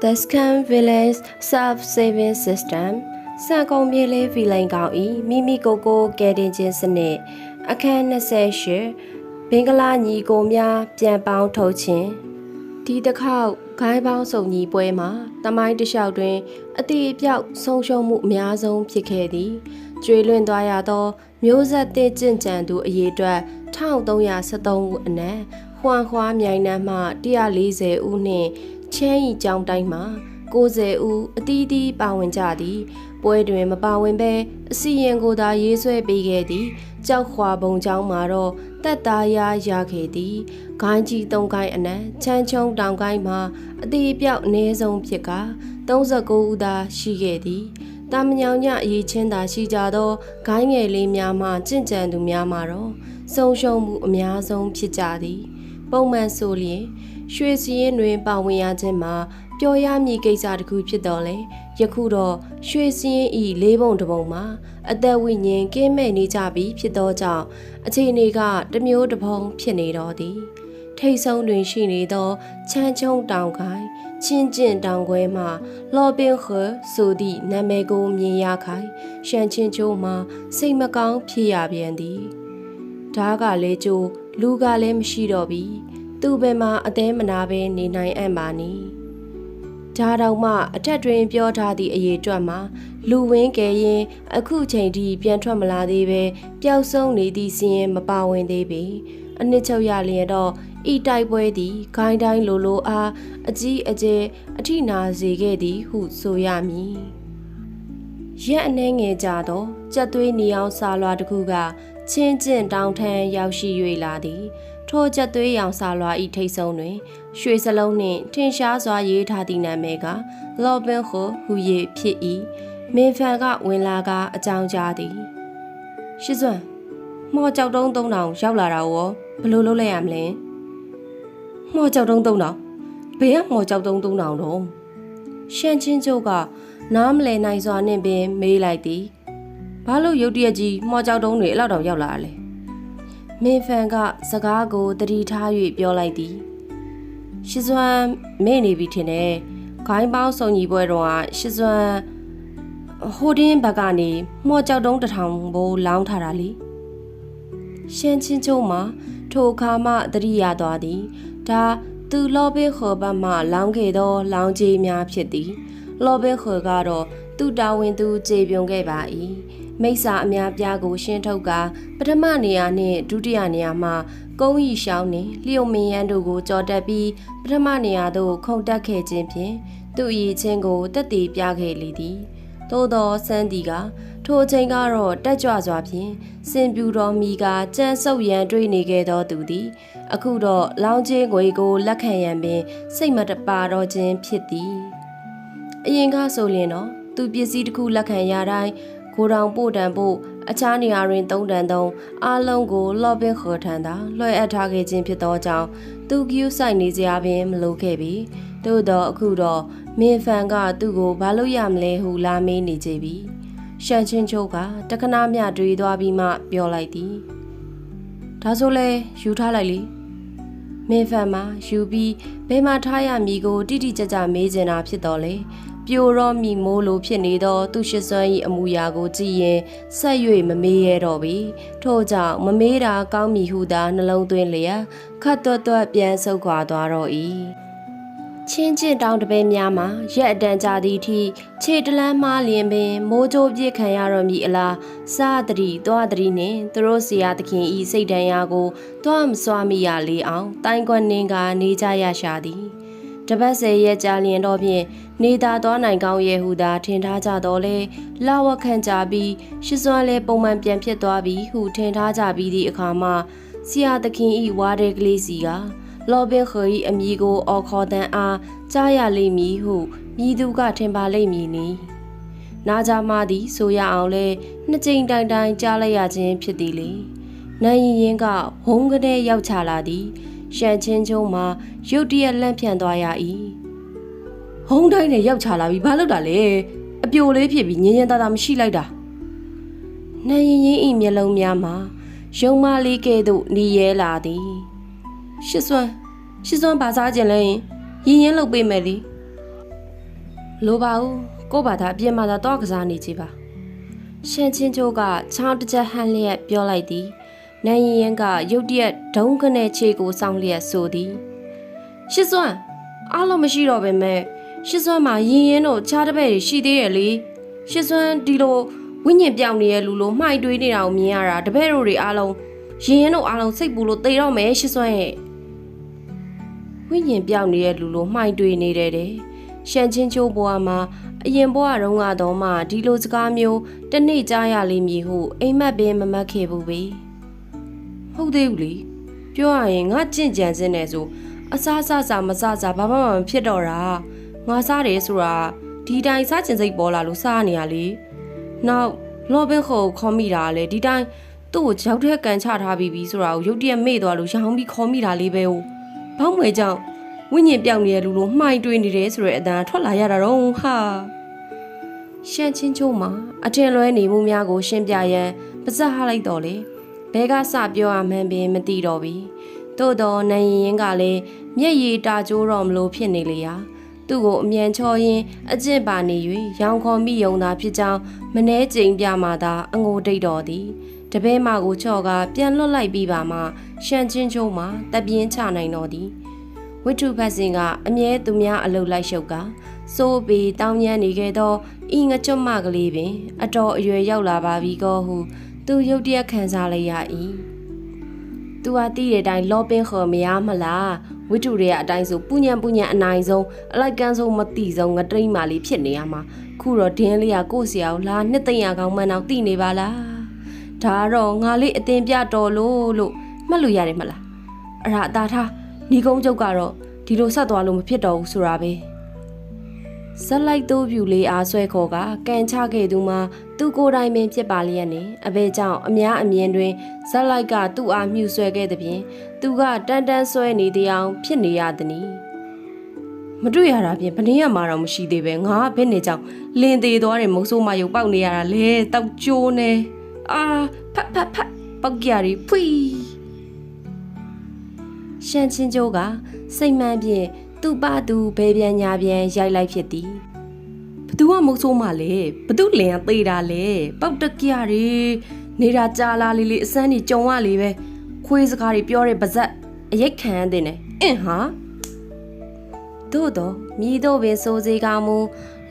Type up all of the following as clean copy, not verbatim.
The Scan Village Self-Saving System စံကုန်မြေလေးဗီလိုင်းကောင်ဤမိမိကိုယ်ကိုကယ်တင်ခြင်းစနစ်အခန်း28ဘင်္ဂလားညီကိုများပြန်ပေါင်းထုတ်ခြင်းဒီတစ်ခေါက်ဂိုင်းပေါင်းစုံညီပွဲမှာတမိုင်းတစ်လျှောက်တွင်အတိအပြောက်ဆုံးရှုံးမှုအများဆုံးဖြစ်ခဲ့သည်ကျွေလွင့်သွားရသောမျိုးဆက်သစ်ကျင့်ကြံသူအရေအတွက်1373ဦးအနက်ဟွမ်ဟွာမြိုင်နှမ်းမှ140ဦးနှင့်ချမ်းဤကျောင်းတိုင်းမှာ90ဦးအတီးတီးပါဝင်ကြသည်ပွဲတွင်မပါဝင်ဘဲအစီရင်ကိုသာရေးဆွဲပေးခဲ့သည်ကြောက်ခွာပုံကျောင်းမှာတော့တက်သားရခဲ့သည်ဂိုင်းကြီး3ဂိုင်းအနက်ချမ်းချုံတောင်ဂိုင်းမှာအတီးအပြောက်အနည်းဆုံးဖြစ်က39ဦးသာရှိခဲ့သည်တာမညောင်ညအရေးချင်းသာရှိကြသောဂိုင်းငယ်လေးများမှကြင့်ကြံသူများမှာတော့ဆုံးရှုံးမှုအများဆုံးဖြစ်ကြသည်ပုံမှန်ဆိုလျင်ရွှေစည်းရင်တွင်ပါဝင်ရခြင်းမှာပျော်ရမည်ကိစ္စတစ်ခုဖြစ်တော်လဲယခုတော့ရွှေစည်းရင်ဤလေးပုံတစ်ပုံမှာအသက်ဝိညာဉ်ကင်းမဲ့နေကြပြီဖြစ်သောကြောင့်အခြေအနေကတစ်မျိုးတစ်ပုံဖြစ်နေတော်သည်ထိတ်ဆုံးတွင်ရှိနေသောချမ်းချုံတောင်ကိုင်းချင်းကျင်တောင်ခွဲမှလော်ပင်ခေဆိုသည့်နာမည်ကိုမြင်ရခိုင်ရှမ်းချင်းချိုးမှစိတ်မကောင်းဖြစ်ရပြန်သည်ဓားကလည်းကျိုးလူကလည်းမရှိတော့ပြီသူ့ဘယ်မှာအသေးမနာပဲနေနိုင်အံ့ပါနီဒါတောင်မှအထက်တွင်ပြောထားသည့်အရေးအတွက်မှာလူဝင်းကယ်ရင်အခုချိန်ထိပြန်ထွက်မလာသေးပဲပျောက်ဆုံးနေသည့်စီရင်မပါဝင်သေးပေအနှစ်ချုပ်ရလျက်တော့ဤတိုက်ပွဲသည်ဂိုင်းတိုင်းလိုအားအကြီးအကျယ်အထိနာစေခဲ့သည်ဟုဆိုရမည်ရက်အနှဲငယ်ကြသောကြက်သွေးနေအောင်စာလွာတစ်ခုကချင်းကျင့်တောင်ထမ်းရောက်ရှိ၍လာသည်ထိုကြက်သွေးရောင်စာလွာဤထိတ်ဆုံးတွင်ရွှေစလုံးနှင့်ထင်ရှားစွာရေးထားသည့်နာမည်ကလော်ဘင်ဟိုဟူ၍ဖြစ်၏မင်းဖန်ကဝင်လာကအကြောင်းကြားသည်ရှစ်စွမ်းမော်ကြောက်တုံး3000ရောက်လာတာရောဘယ်လိုလုပ်လိုက်ရမလဲမော်ကြောက်တုံး3000ဘယ်ကမော်ကြောက်တုံး3000တော့ရှမ်းချင်းကျုပ်ကနားမလည်နိုင်စွာနှင့်ပင်မေးလိုက်သည်ဘာလို့ရုတ်တရက်ကြီးမော်ကြောက်တုံးတွေအဲ့လောက်တော့ရောက်လာလဲမင်းဖန်ကစကားကိုတတိထား၍ပြောလိုက်သည်ရှစ်စွမ်းမေ့နေပြီထင်တယ်ဂိုင်းပေါင်းစုံညီပွဲတော့ရှစ်စွမ်းဟိုတင်းဘက်ကနေမော်ကြောက်တုံး1000ဘိုးလောင်းထားတာလေရှမ်းချင်းချုံမှာထိုအခါမှတတိရသွားသည်ဒါသူလော်ဘင်ခော်ဘတ်မှလောင်းခဲ့သောလောင်းကြီးများဖြစ်သည်လော်ဘင်ခော်ကတော့သူတာဝန်သူကြေပြုံခဲ့ပါ၏မိစ္ဆာအများပြားကိုရှင်းထုတ်ကပထမနေရာနှင့်ဒုတိယနေရာမှာကုန်းရီရှောင်းနှင့်လျုံမင်းရန်တို့ကိုကြော်တက်ပြီးပထမနေရာသို့ခုန်တက်ခဲ့ခြင်းဖြင့်သူ့ရည်ချင်းကိုတက်တည်ပြခဲ့လေသည်သို့သောစန်းတီကထိုအချိန်ကတော့တက်ကြွစွာဖြင့်စင်ပြူတော်မီကကြမ်းဆုပ်ရန်တွေ့နေခဲ့သောသူသည်အခုတော့လောင်းချင်းငွေကိုလက်ခံရန်ပင်စိတ်မတပါတော့ခြင်းဖြစ်သည်အရင်ကဆိုရင်တော့သူပစ္စည်းတစ်ခုလက်ခံရတိုင်းကိုတောင်ပို့တန်ဖို့အခြားနေရာတွင်3တန်သုံးအားလုံးကိုလော်ဘင်ခော်ထန်သာလွှဲအပ်ထားခဲ့ခြင်းဖြစ်သောကြောင့်သူကယူဆိုင်နေစရာပင်မလိုခဲ့ပြီသို့တော့အခုတော့မင်းဖန်ကသူ့ကိုဘာလို့ရမလဲဟုလာမေးနေကြပြီရှန်ချင်းချိုးကတခဏမျှတွေးသွားပြီးမှပြောလိုက်သည်ဒါဆိုလဲယူထားလိုက်လေမင်းဖန်မှာယူပြီးဘယ်မှာထားရမည်ကိုတိတိကျကျမေးချင်တာဖြစ်တော့လေပြိုတော့မိမိုးလိုဖြစ်နေသောသူရှစ်စွမ်း၏အမူအရာကိုကြည့်ရင်ဆက်၍မမေးရတော့ပြီထို့ကြောင့်မမေးတာကောင်းမည်ဟုသာနှလုံးသွင်းလျက်ခတ်တွတ်တွတ်ပြန်ဆုတ်ခွာသွားတော့၏ချင်းကျင့်တောင်တပည့်များမှာရက်အတန်ကြာသည့်အထိခြေတလန်းမှားလျင်ပင်မိုးကြိုးပြစ်ခံရတော့မည်အလားစားတရီသွားတရီနှင့်သူတို့ဆရာသခင်ဤစိတ်တန်ရာကိုတွားမစွာမိရလေအောင်တိုင်ကွန်းနှင်းကနေကြရရှာသည်တပတ်10ရက်ကြာလျင်တော့ဖြင့်နေသာသွားနိုင်ကောင်းရဲ့ဟုသာထင်ထားကြတော့လေလာဝခန့်ကြပြီးရှစ်စွမ်းလဲပုံမှန်ပြန်ဖြစ်သွားပြီဟုထင်ထားကြပြီးသည့်အခါမှာဆရာသခင်ဤဝါတဲ့ကလေးစီကလော်ဘင်ခော်ဤအမည်ကိုအော်ခေါ်တန်းအားကြားရလိမ့်မည်ဟုမြည်သူကထင်ပါလိမ့်မည်နီနာကြမသည်ဆိုရအောင်လဲနှစ်ကြိမ်တိုင်တိုင်ကြားလိုက်ရခြင်းဖြစ်သည်လေနိုင်ရင်ရင်ကဝုန်းကနေရောက်ချလာသည်ရှန်ချင်းချုံမှာရုတ်တရက်လန့်ဖြန့်သွားရ၏ဟုံးတိုင်းနဲ့ရောက်ချလာပြီးဘာလုပ်တာလဲအပြိုလေးဖြစ်ပြီးညင်ညင်သာသာမရှိလိုက်တာနိုင်ရင်ရင်ဤမျက်လုံးများမှာရုံမလေးကဲ့သို့နေရဲလာသည်ရှစ်စွမ်းဘာစားခြင်းလဲရင်ရင်လုပ်ပေးမယ်လေ လိုပါဘူးကို့ဘာသာအပြင်မှာသာတော့ကစားနေကြပါရှန်ချင်းချိုးကချောင်းတစ်ချက်ဟန်လျက်ပြောလိုက်သည်နိုင်ရင်ရင်ကရုတ်တရက်ဒုံခနဲ့ခြေကိုစောင်းလျက်ဆိုသည်ရှစ်စွမ်းအားလုံးမရှိတော့ပဲမဲ့ရှစ်စွမ်းမှာရင်ရင်တို့ချားတစ်ပည့်တွေရှိသေးရဲ့လေရှစ်စွမ်းဒီလိုဝိညာဉ်ပြောင်းနေတဲ့လူလိုမှိုက်တွေးနေတာကိုမြင်ရတာတပည့်တို့တွေအားလုံးရင်ရင်တို့အားလုံးစိတ်ပူလို့သေတော့မယ်ရှစ်စွမ်းရဲ့ဝိညာဉ်ပြောင်းနေတဲ့လူလိုမှိုက်တွေးနေတယ်တဲ့ရှန်ချင်းချိုးဘွားမှာအရင်ဘွားတုန်းကတော့မှဒီလိုစကားမျိုးတနေ့ကြားရလိမ့်မည်ဟုအိမ်မက်ပင်မမတ်ခဲ့ဘူးပဲဟုတ်သေးဘူးလေပြောရရင်ငါကြင့်ကြံစင်းနေဆိုအစားမစားဘာမှမဖြစ်တော့တာငါစားတယ်ဆိုတာဒီတိုင်းစားကျင်စိတ်ပေါ်လာလို့စားနေရလေနောက်လော်ဘင်ခေါ်ခေါ်မိတာလေဒီတိုင်းသူ့ကိုကြောက်တဲ့ကန်ချထားပြီးပြီဆိုတာကိုရုတ်တရက်မေ့သွားလို့ရောင်းပြီးခေါ်မိတာလေးပဲဟုတ်ဘောင်းမွေကြောင့်ဝိညာဉ်ပြောင်းနေတဲ့လူလိုမှိုင်တွေးနေတယ်ဆိုတဲ့အတန်ထွက်လာရတာတော့ဟာရှန်ချင်းချိုးမှာအထင်လွဲနေမှုများကိုရှင်းပြရန်ပါဇက်ဟားလိုက်တော့လေဘဲကစပြောရမှန်းပင်မသိတော့ပြီသို့တော့နိုင်ရင်ကလည်းမျက်ရည်တာကျိုးတော့မလို့ဖြစ်နေလေရာသူ့ကိုအမြန်ချောရင်းအကျင့်ပါနေ၍ရောင်ခေါ်မိယုံသာဖြစ်ကြောင်းမနှဲကျိန်ပြမှသာအငိုတိတ်တော်သည်တပည့်မကိုချော့ကပြန်လွတ်လိုက်ပြီးပါမှရှန်ချင်းချိုးမှာတပြင်းချနိုင်တော်သည်ဝိထုဖတ်စဉ်ကအမြဲသူများအလုပ်လိုက်ရှုပ်ကစိုးပြီးတောင်းညမ်းနေခဲ့သောဤငကြွမကလေးပင်အတော်အရွယ်ရောက်လာပါပြီကောဟုသူရုတ်တရက်ခံစားလိုက်ရ၏သူဟာတီးတဲ့အတိုင်းလောပင်းခေါ်မရမလားဝိထုတွေကအတိုင်းဆိုပူညံအနိုင်ဆုံးအလိုက်ကန်းဆုံးမတိဆုံးငတိမ့်မာလေးဖြစ်နေရမှာခုတော့ဒင်းလေးကကို့ဆရာကိုလာနှစ်သိမ့်ရကောင်းမှန်းတော့တိနေပါလားဒါတော့ငါလေးအတင်ပြတော်လို့မှတ်လို့ရတယ်မလားအဲ့ဒါအသာထားညီကုန်းကျုပ်ကတော့ဒီလိုဆက်သွားလို့မဖြစ်တော့ဘူးဆိုတာပဲဇက်လိုက်တိုးပြူလေးအားဆွဲခေါ်ကကန်ချခဲ့သူမှာသူကိုယ်တိုင်ပင်ဖြစ်ပါလျက်နဲ့အဘဲကြောင့်အများအမြင်တွင်ဇက်လိုက်ကသူ့အားမြှူဆွဲခဲ့သည်ဖြင့်သူကတန်းဆွဲနေသည်အောင်ဖြစ်နေရသည်။မတွေ့ရတာဖြင့်ဘယ်နည်းမှတော့မရှိသေးပဲငါဘယ်နဲ့ကြောင့်လင်းသေးသွားတဲ့မုတ်ဆိုးမရုပ်ပေါက်နေရတာလေတောက်ကျိုးနေအာဖတ်ပေါက်ကြရီဖွီရှန်ချင်းကျိုးကစိတ်မှန်ဖြင့်သူ့ပါသူဘဲပြန်ညာပြန်ရိုက်လိုက်ဖြစ်သည်ဘသူကမုတ်ဆိုးမလဲဘသူလင်ကသေးတာလဲပေါက်တကြရီနေတာကြာလာလေးအစမ်းကြီးကြုံရလေပဲခွေးစကားတွေပြောတဲ့ပါဇက်အရိတ်ခံရတဲ့နဲ့အင်းဟာတို့တော့မြည်တော့ပင်စိုးစေးကောင်းမူ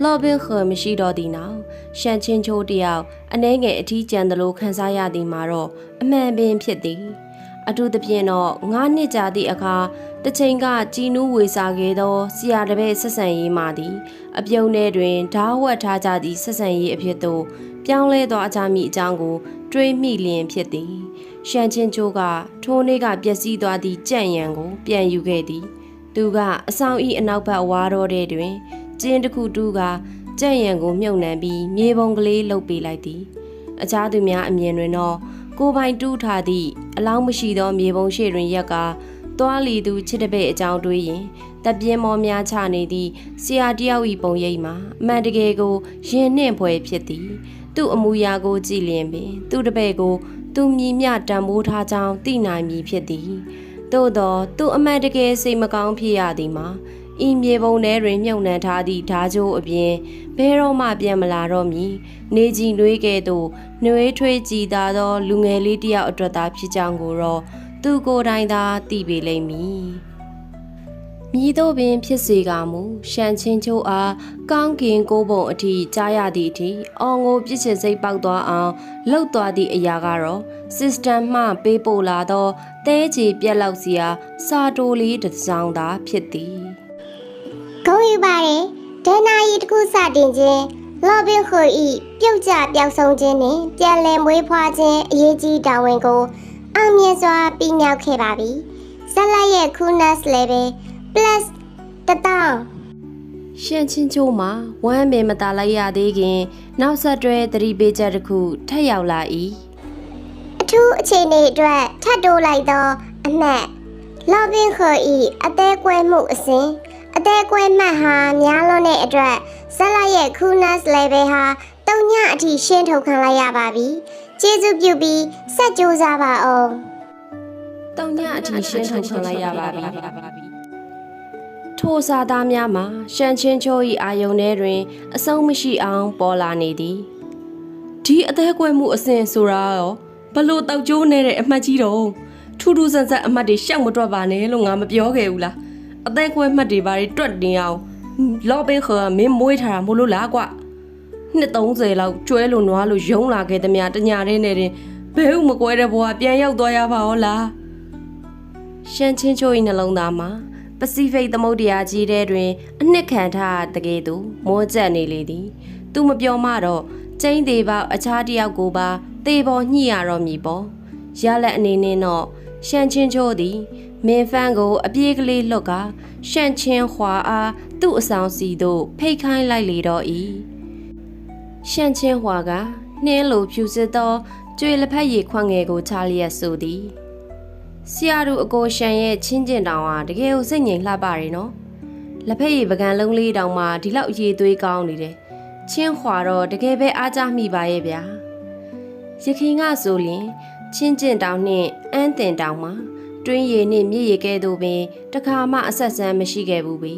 လော်ဘင်ခေါ်မရှိတော့သည်နောက်ရှန်ချင်းချိုးတယောက်အနှဲငယ်အထီးကျန်သလိုခန်းစားရသည်မှာတော့အမှန်ပင်ဖြစ်သည်အထူးသဖြင့်တော့9နှစ်ကြာသည့်အခါတစ်ချိန်ကကြည်နူးဝေစာခဲ့သောဆရာတပည့်ဆက်ဆံရေးမှသည်အပြုံးထဲတွင်ဓာဝတ်ထားကြသည့်ဆက်ဆံရေးအဖြစ်သို့ပြောင်းလဲသောအကြမီအကြောင်းကိုတွေးမိလျင်ဖြစ်သည်ရှန်ချင်းချိုးကထိုးနေ့ကပျက်စီးသွားသည့်ကြံ့ရံကိုပြန်ယူခဲ့သည်သူကအဆောင်ဤအနောက်ဘက်ဝါတော်ထဲတွင်ကျင်းတစ်ခုတူးကကြံ့ရံကိုမြုပ်နှံပြီးမြေပုံကလေးလှုပ်ပေးလိုက်သည်အခြားသူများအမြင်တွင်တော့ကိုပိုင်တူးထားသည့်အလောင်းမရှိသောမြေပုံရှိတွင်ရက်ကသွားလီသူချစ်တပည့်အကြောင်းတွေးရင်တပ်ပြင်းမောများချနေသည့်ဆရာတယောက်၏ပုံရိပ်မှာအမှန်တကယ်ကိုရင်နှင့်ဖွယ်ဖြစ်သည်သူ့အမူအရာကိုကြည့်လျင်ပင်သူ့တပည့်ကိုသူမြည်မြတန်ဖိုးထားကြောင်းသိနိုင်မည်ဖြစ်သည်သို့သောသူအမှန်တကယ်စိတ်မကောင်းဖြစ်ရသည်မှာဤမြေပုံထဲတွင်မြုပ်နှံထားသည့်ဓာကြိုးအပြင်ဘဲတော့မှပြန်မလာတော့မည်နေကြည်နွေးကဲ့သို့နှွေးထွေးကြည်သာသောလူငယ်လေးတစ်ယောက်အတွက်သာဖြစ်ကြောင်းကိုတော့သူကိုယ်တိုင်သာသိပေလိမ့်မည်မြည်တော့ပင်ဖြစ်စေကမူရှန်ချင်းချိုးအားကောင်းကင်ကိုပုံအထိကြားရသည့်အထိအော်ငိုပြစ်ချင်စိတ်ပေါက်သွားအောင်လှုပ်သွားသည့်အရာကတော့ system မှပေးပို့လာသောတဲချီပြက်လောက်စရာစာတိုလေးတစ်စောင်းသာဖြစ်သည်ဂုံယူပါတယ်ဒေနာရီတစ်ခုစတင်ခြင်းလော်ဘင်ခိုဤပြုတ်ကျပျောက်ဆုံးခြင်းနှင့်ပြန်လည်မွေးဖွားခြင်းအရေးကြီးတာဝန်ကိုအောင်မြင်စွာပြီးမြောက်ခဲ့ပါပြီဇက်လက်ရဲ့ coolness level plus 1000ရှန်ချင်းချိုးမှာဝမ်းပင်မတာလိုက်ရသေးခင်နောက်ဆက်တွဲသတိပေးချက်တစ်ခုထပ်ရောက်လာ၏အထူးအခြေအနေအတွက်ထပ်တိုးလိုက်သောအမှတ်လော်ဘင်ခိုဤအသေးကွဲမှုအစဉ်အသေးကွဲမှတ်ဟာများလွန်းတဲ့အတွက်ဇက်လက်ရဲ့ coolness level ဟာ3ညအထိရှင်းထုတ်ခံလိုက်ရပါပြီကျေးဇူးပြုပြီးဆက်ကြိုးစားပါအောင်3ညအထိရှင်းထုတ်ခံလိုက်ရပါပြီ ထိုစာသားများမှာရှန်ချင်းချို၏အာယုန်ထဲတွင်အဆုံးမရှိအောင်ပေါ်လာနေသည်ဒီအသေးကွဲမှုအစဉ်ဆိုတာရောဘလို့တောက်ကျိုးနေတဲ့အမှတ်ကြီးတော့ထူးထူးဆန်းဆန်းအမှတ်တွေရှောက်မတွက်ပါနဲ့လို့ငါမပြောခဲ့ဘူးလားအသေးကွဲမှတ်တွေဘာတွေတွက်တင်အောင်လော့ဘေးခေါ်မင်းမွေးထားတာမို့လို့လားကွာနှစ်30လောက်ကျွဲလို့နွားလို့ယုံလာခဲ့သမျှတညာတဲ့နဲ့တင်ဘဲဥမကွဲတဲ့ဘဝပြန်ရောက်သွားရပါဟောလားရှန်ချင်းချို၏နှလုံးသားမှာပစိဖိတ်သမုဒ္ဒရာကြီးထဲတွင်အနှစ်ခံထားတကယ်သူမောကျက်နေလေသည်သူမပြောမှတော့ကျင်းသေးပေါအခြားတယောက်ကိုပါသေပေါ်ညှိရတော့မည်ပေါ့ရလက်အနေနဲ့တော့ရှန်ချင်းချိုသည်မင်းဖန်းကိုအပြေးကလေးလွတ်ကရှန်ချင်းခွာအားသူ့အဆောင်စီသို့ဖိတ်ခိုင်းလိုက်လေတော့၏ရှန်ချင်းခွာကနှင်းလိုဖြူစစ်သောကျွေလက်ဖက်ရည်ခွက်ငယ်ကိုချလျက်ဆိုသည်ဆရာတို့အကိုရှန်ရဲ့ချင်းကျင်တောင်ဟာတကယ်ကိုစိတ်ငြိမ်လှပတယ်နော်လက်ဖက်ရည်ပကံလုံးလေးတောင်မှဒီလောက်ရေသွေးကောင်းနေတယ်ချင်းခွာတော့တကယ်ပဲအားကြမိပါရဲ့ဗျာရခင်ကဆိုရင်ချင်းကျင်တောင်နှင့်အန်းတင်တောင်မှာတွင်းရည်နှင့်မြစ်ရည်ကဲ့သို့ပင်တခါမှအဆက်ဆန်းမရှိခဲ့ဘူးပဲ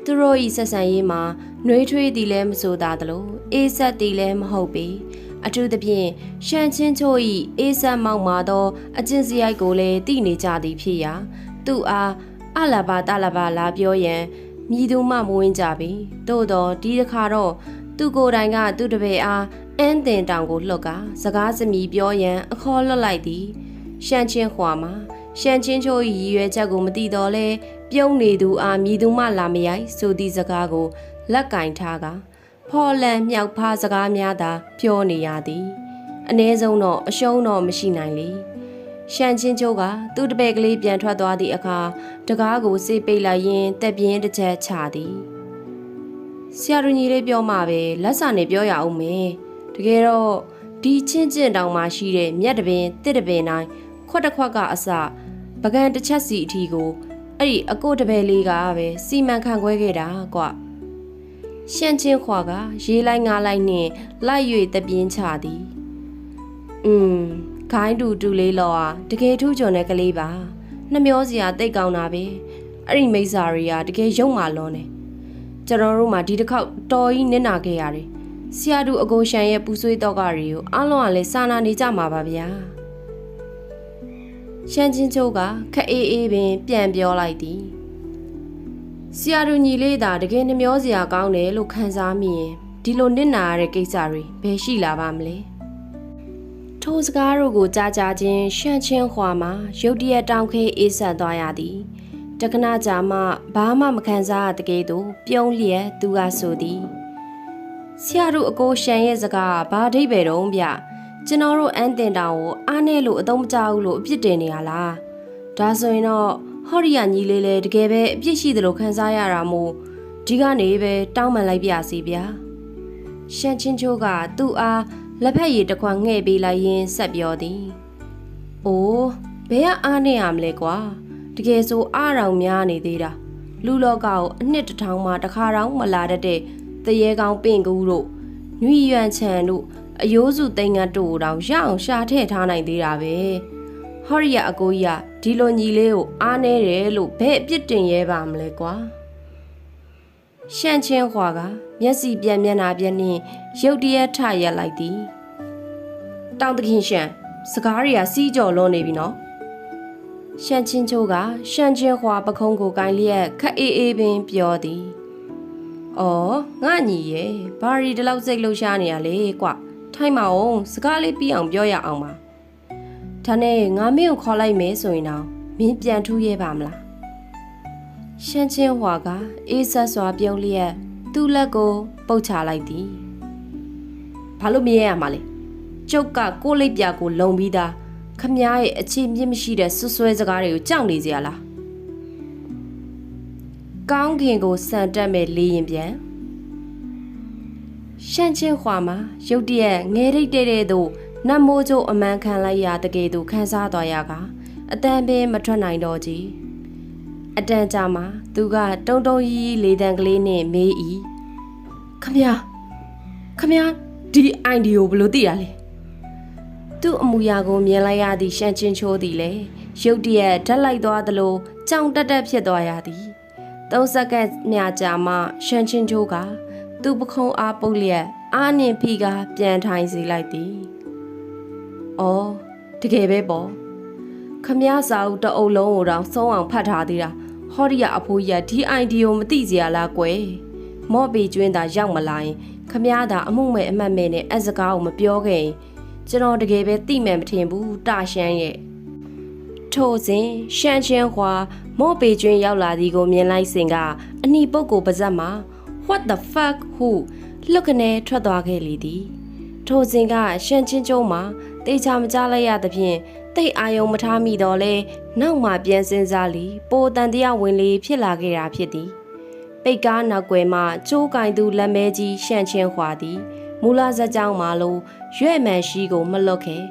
သူတို့ဤဆက်ဆံရေးမှာနှွေးထွေးသည်လည်းမဆိုသာသလိုအေးဆက်သည်လည်းမဟုတ်ပေအထူးသဖြင့်ရှန်ချင်းချို၏အေးဆက်မောက်မာသောအကျင့်စရိုက်ကိုလည်းသိနေကြသည်ဖြစ်ရာသူအားအလဘာတလဘာလာပြောရန်မြည်သူမှမဝင်ကြပေသို့တော့ဒီတစ်ခါတော့သူကိုယ်တိုင်ကသူ့တပည့်အားအန်းတင်တောင်ကိုလှုပ်ကစကားစမီပြောရန်အခေါ်လွတ်လိုက်သည်ရှန်ချင်းခွာမှာရှန်ချင်းချို၏ရည်ရွယ်ချက်ကိုမသိတော့လဲပြုံးနေသူအားမြည်သူမှလာမရိုက်ဆိုသည့်စကားကိုလက်ကင်ထားကဖော်လန်မြောက်ဖားစကားများသာပြောနေရသည်အ ਨੇ ဆုံးတော့အရှုံးတော့မရှိနိုင်လေရှန်ချင်းချိုကသူ့တပည့်ကလေးပြန်ထွက်သွားသည့်အခါတကားကိုစေးပိတ်လိုက်ရင်းတက်ပြင်းတစ်ချက်ချသည်ဆရာတို့ညီလေးပြောမှပဲလက်စာနဲ့ပြောရအောင်မယ်တကယ်တော့ဒီချင်းကျင်တောင်မှာရှိတဲ့မြက်တပင်တစ်တပင်တိုင်းခွက်တစ်ခွက်ကအစပကံတစ်ချက်စီအထီကိုအဲ့ဒီအကိုတပည့်လေးကပဲစီမံခန့်ခွဲခဲ့တာကွရှန်ချင်းခွာကရေးလိုက်ငါလိုက်နှင့်လိုက်၍တပြင်းချသည်ခိုင်းတူလေးလောဟာတကယ်ထူးချွန်တဲ့ကလေးပါနှမျောစရာတိတ်ကောင်းတာပဲအဲ့ဒီမိစ္ဆာတွေကတကယ်ရုံမာလွန်နေကျွန်တော်တို့မှဒီတစ်ခေါက်တော်ကြီးနစ်နာခဲ့ရတယ်ဆရာတို့အကိုရှန်ရဲ့ပူဆွေးတော့ကတွေကိုအားလုံးကလည်းစာနာနေကြမှာပါဗျာရှန်ချင်းချိုးကခက်အေးအေးပင်ပြန်ပြောလိုက်သည်ဆရာတို့ညီလေးသာတကယ်နှမျောစရာကောင်းတယ်လို့ခံစားမိရင်ဒီလိုနစ်နာရတဲ့ကိစ္စတွေဘယ်ရှိလာပါမလဲထိုစကားတို့ကိုကြားချင်းရှန့်ချင်းခွာမှရုတ်တရက်တောင်ခဲအေးဆက်သွားရသည်တက္ကနာကြာမှဘာမှမခံစားရတကယ်တော့ပြုံးလျက်သူကဆိုသည်ဆရာတို့အကိုရှန်ရဲ့စကားဘာအဓိပ္ပာယ်တုံးဗျကျွန်တော်တို့အန်းတင်တောင်ကိုအားနဲ့လို့အသုံးမချဘူးလို့အပြစ်တင်နေရလားဒါဆိုရင်တော့ဟော်ရီယာညီလေးလည်းတကယ်ပဲအပြစ်ရှိတယ်လို့ခံစားရတာမို့ဒီကနေပဲတောင်းပန်လိုက်ပြစီဗျာရှန်ချင်းချိုးကသူ့အားလက်ဖက်ရည်တစ်ခွက်ငှဲ့ပေးလိုက်ရင်းဆက်ပြောသည်အိုးဘယ်ကအားနဲ့ရမလဲကွာတကယ်ဆိုအားတောင်များနေသေးတာလူလောကကိုအနှစ်တစ်ထောင်မှတစ်ခါတောင်မလာတတ်တဲ့တရေကောင်းပင့်ကူတို့ညွှီရွန့်ချန်တို့အယိုးစုသိန်းငတ်တို့တောင်ရအောင်ရှာထည့်ထားနိုင်သေးတာပဲဟော်ရီယာအကိုကြီးကဒီလိုညီလေးကိုအားနေတယ်လို့ဘယ်အပြစ်တင်ရဲပါမလဲကွာရှန့်ချင်းခွာကမျက်စိပြန်မျက်နှာပြန်နှင့်ရုတ်တရက်ထရက်လိုက်သည်တောင်တခင်ရှန်စကားတွေကစီးကြော်လွန်နေပြီနော်ရှန့်ချင်းချိုးကရှန့်ချင်းခွာပခုံးကိုကိုင်းလျက်ခက်အေးအေးပင်ပြောသည်အော်ငါညီရဲ့ဘာရီဒီလောက်စိတ်လှုပ်ရှားနေရလေကွထိုင်မအောင်စကားလေးပြီးအောင်ပြောရအောင်ပါဒါနဲ့ငါမင်းကိုခေါ်လိုက်မယ်ဆိုရင်တော့မင်းပြန်ထူးရဲပါမလားရှန့်ချင်းဟွာကအေးဆက်စွာပြုံးလျက်သူ့လက်ကိုပုတ်ချလိုက်သည်ဘာလို့မရဲရမှာလဲကျုပ်ကကိုလိပ်ပြကိုလုံပြီးသားခမည်းရဲ့အခြေမြင့်မရှိတဲ့ဆွဆွဲစကားတွေကိုကြောက်နေကြရလားကောင်းခင်ကိုစံတက်မဲ့လေးရင်ပြန်ရှန့်ချင်းခွာမှာရုတ်တရက်ငဲရိတ်တဲ့သို့နတ်မိုးကျိုးအမှန်ခံလိုက်ရတကယ်သူခန်းစားသွားရကအတန်ပင်မထွက်နိုင်တော့ကြီးအတန်ကြာမှာသူကတုံတုံရီးလေးတန်ကလေးနဲ့မေးဤခမည်းဒီအိုင်ဒီကိုဘယ်လိုသိရလဲသူ့အမူအရာကိုမြင်လိုက်ရသည့်ရှန့်ချင်းချိုးသည်လေရုတ်တရက်ဓာတ်လိုက်သွားသလိုကြောင်တက်တက်ဖြစ်သွားရသည် 3 စက္ကန့်မြကြာမှရှန်ချင်းချိုးကသူ့ပခုံးအားပုတ်လျက်အားနှင့်ဖိကပြန်ထိုင်စီလိုက်သည်။အော်တကယ်ပဲပေါ့ခမည်းစာအုပ်တအုပ်လုံးကိုတော့ဆုံးအောင်ဖတ်ထားသေးတာဟောဒီကအဖိုးကြီးကဒီအိုင်ဒီကိုမသိကြလားကွယ်မော့ပေကျွင်းသာရောက်မလာရင်ခမည်းသာအမှုမဲ့အမှတ်မဲ့နဲ့အစကားကိုမပြောခဲ့ရင်ကျွန်တော်တကယ်ပဲသိမှန်မထင်ဘူးတာရှမ်းရဲ့ထို့စဉ်ရှန်ချင်းဟွာမော့ပေကျွင်းရောက်လာသည်ကိုမြင်လိုက်စဉ်ကအနီပုတ်ကိုပါဇက်မှာ What the fuck ဟုလှုပ်ခနဲထွက်သွားခဲ့လေသည်ထိုစဉ်ကရှန်ချင်းကျုံမှာတေချာမကြလိုက်ရသဖြင့်တိတ်အာယုံမထားမိတော့လဲနောက်မှပြန်စင်းစားလီပိုတန်တရားဝင်လေဖြစ်လာခဲ့တာဖြစ်သည်ပိတ်ကားနောက်ွယ်မှကျိုးကင်သူလက်မဲကြီးရှန်ချင်းခွာသည်မူလာဇက်ကြောင်းမှာလိုရွဲ့မှန်ရှိကိုမလွတ်ခဲ့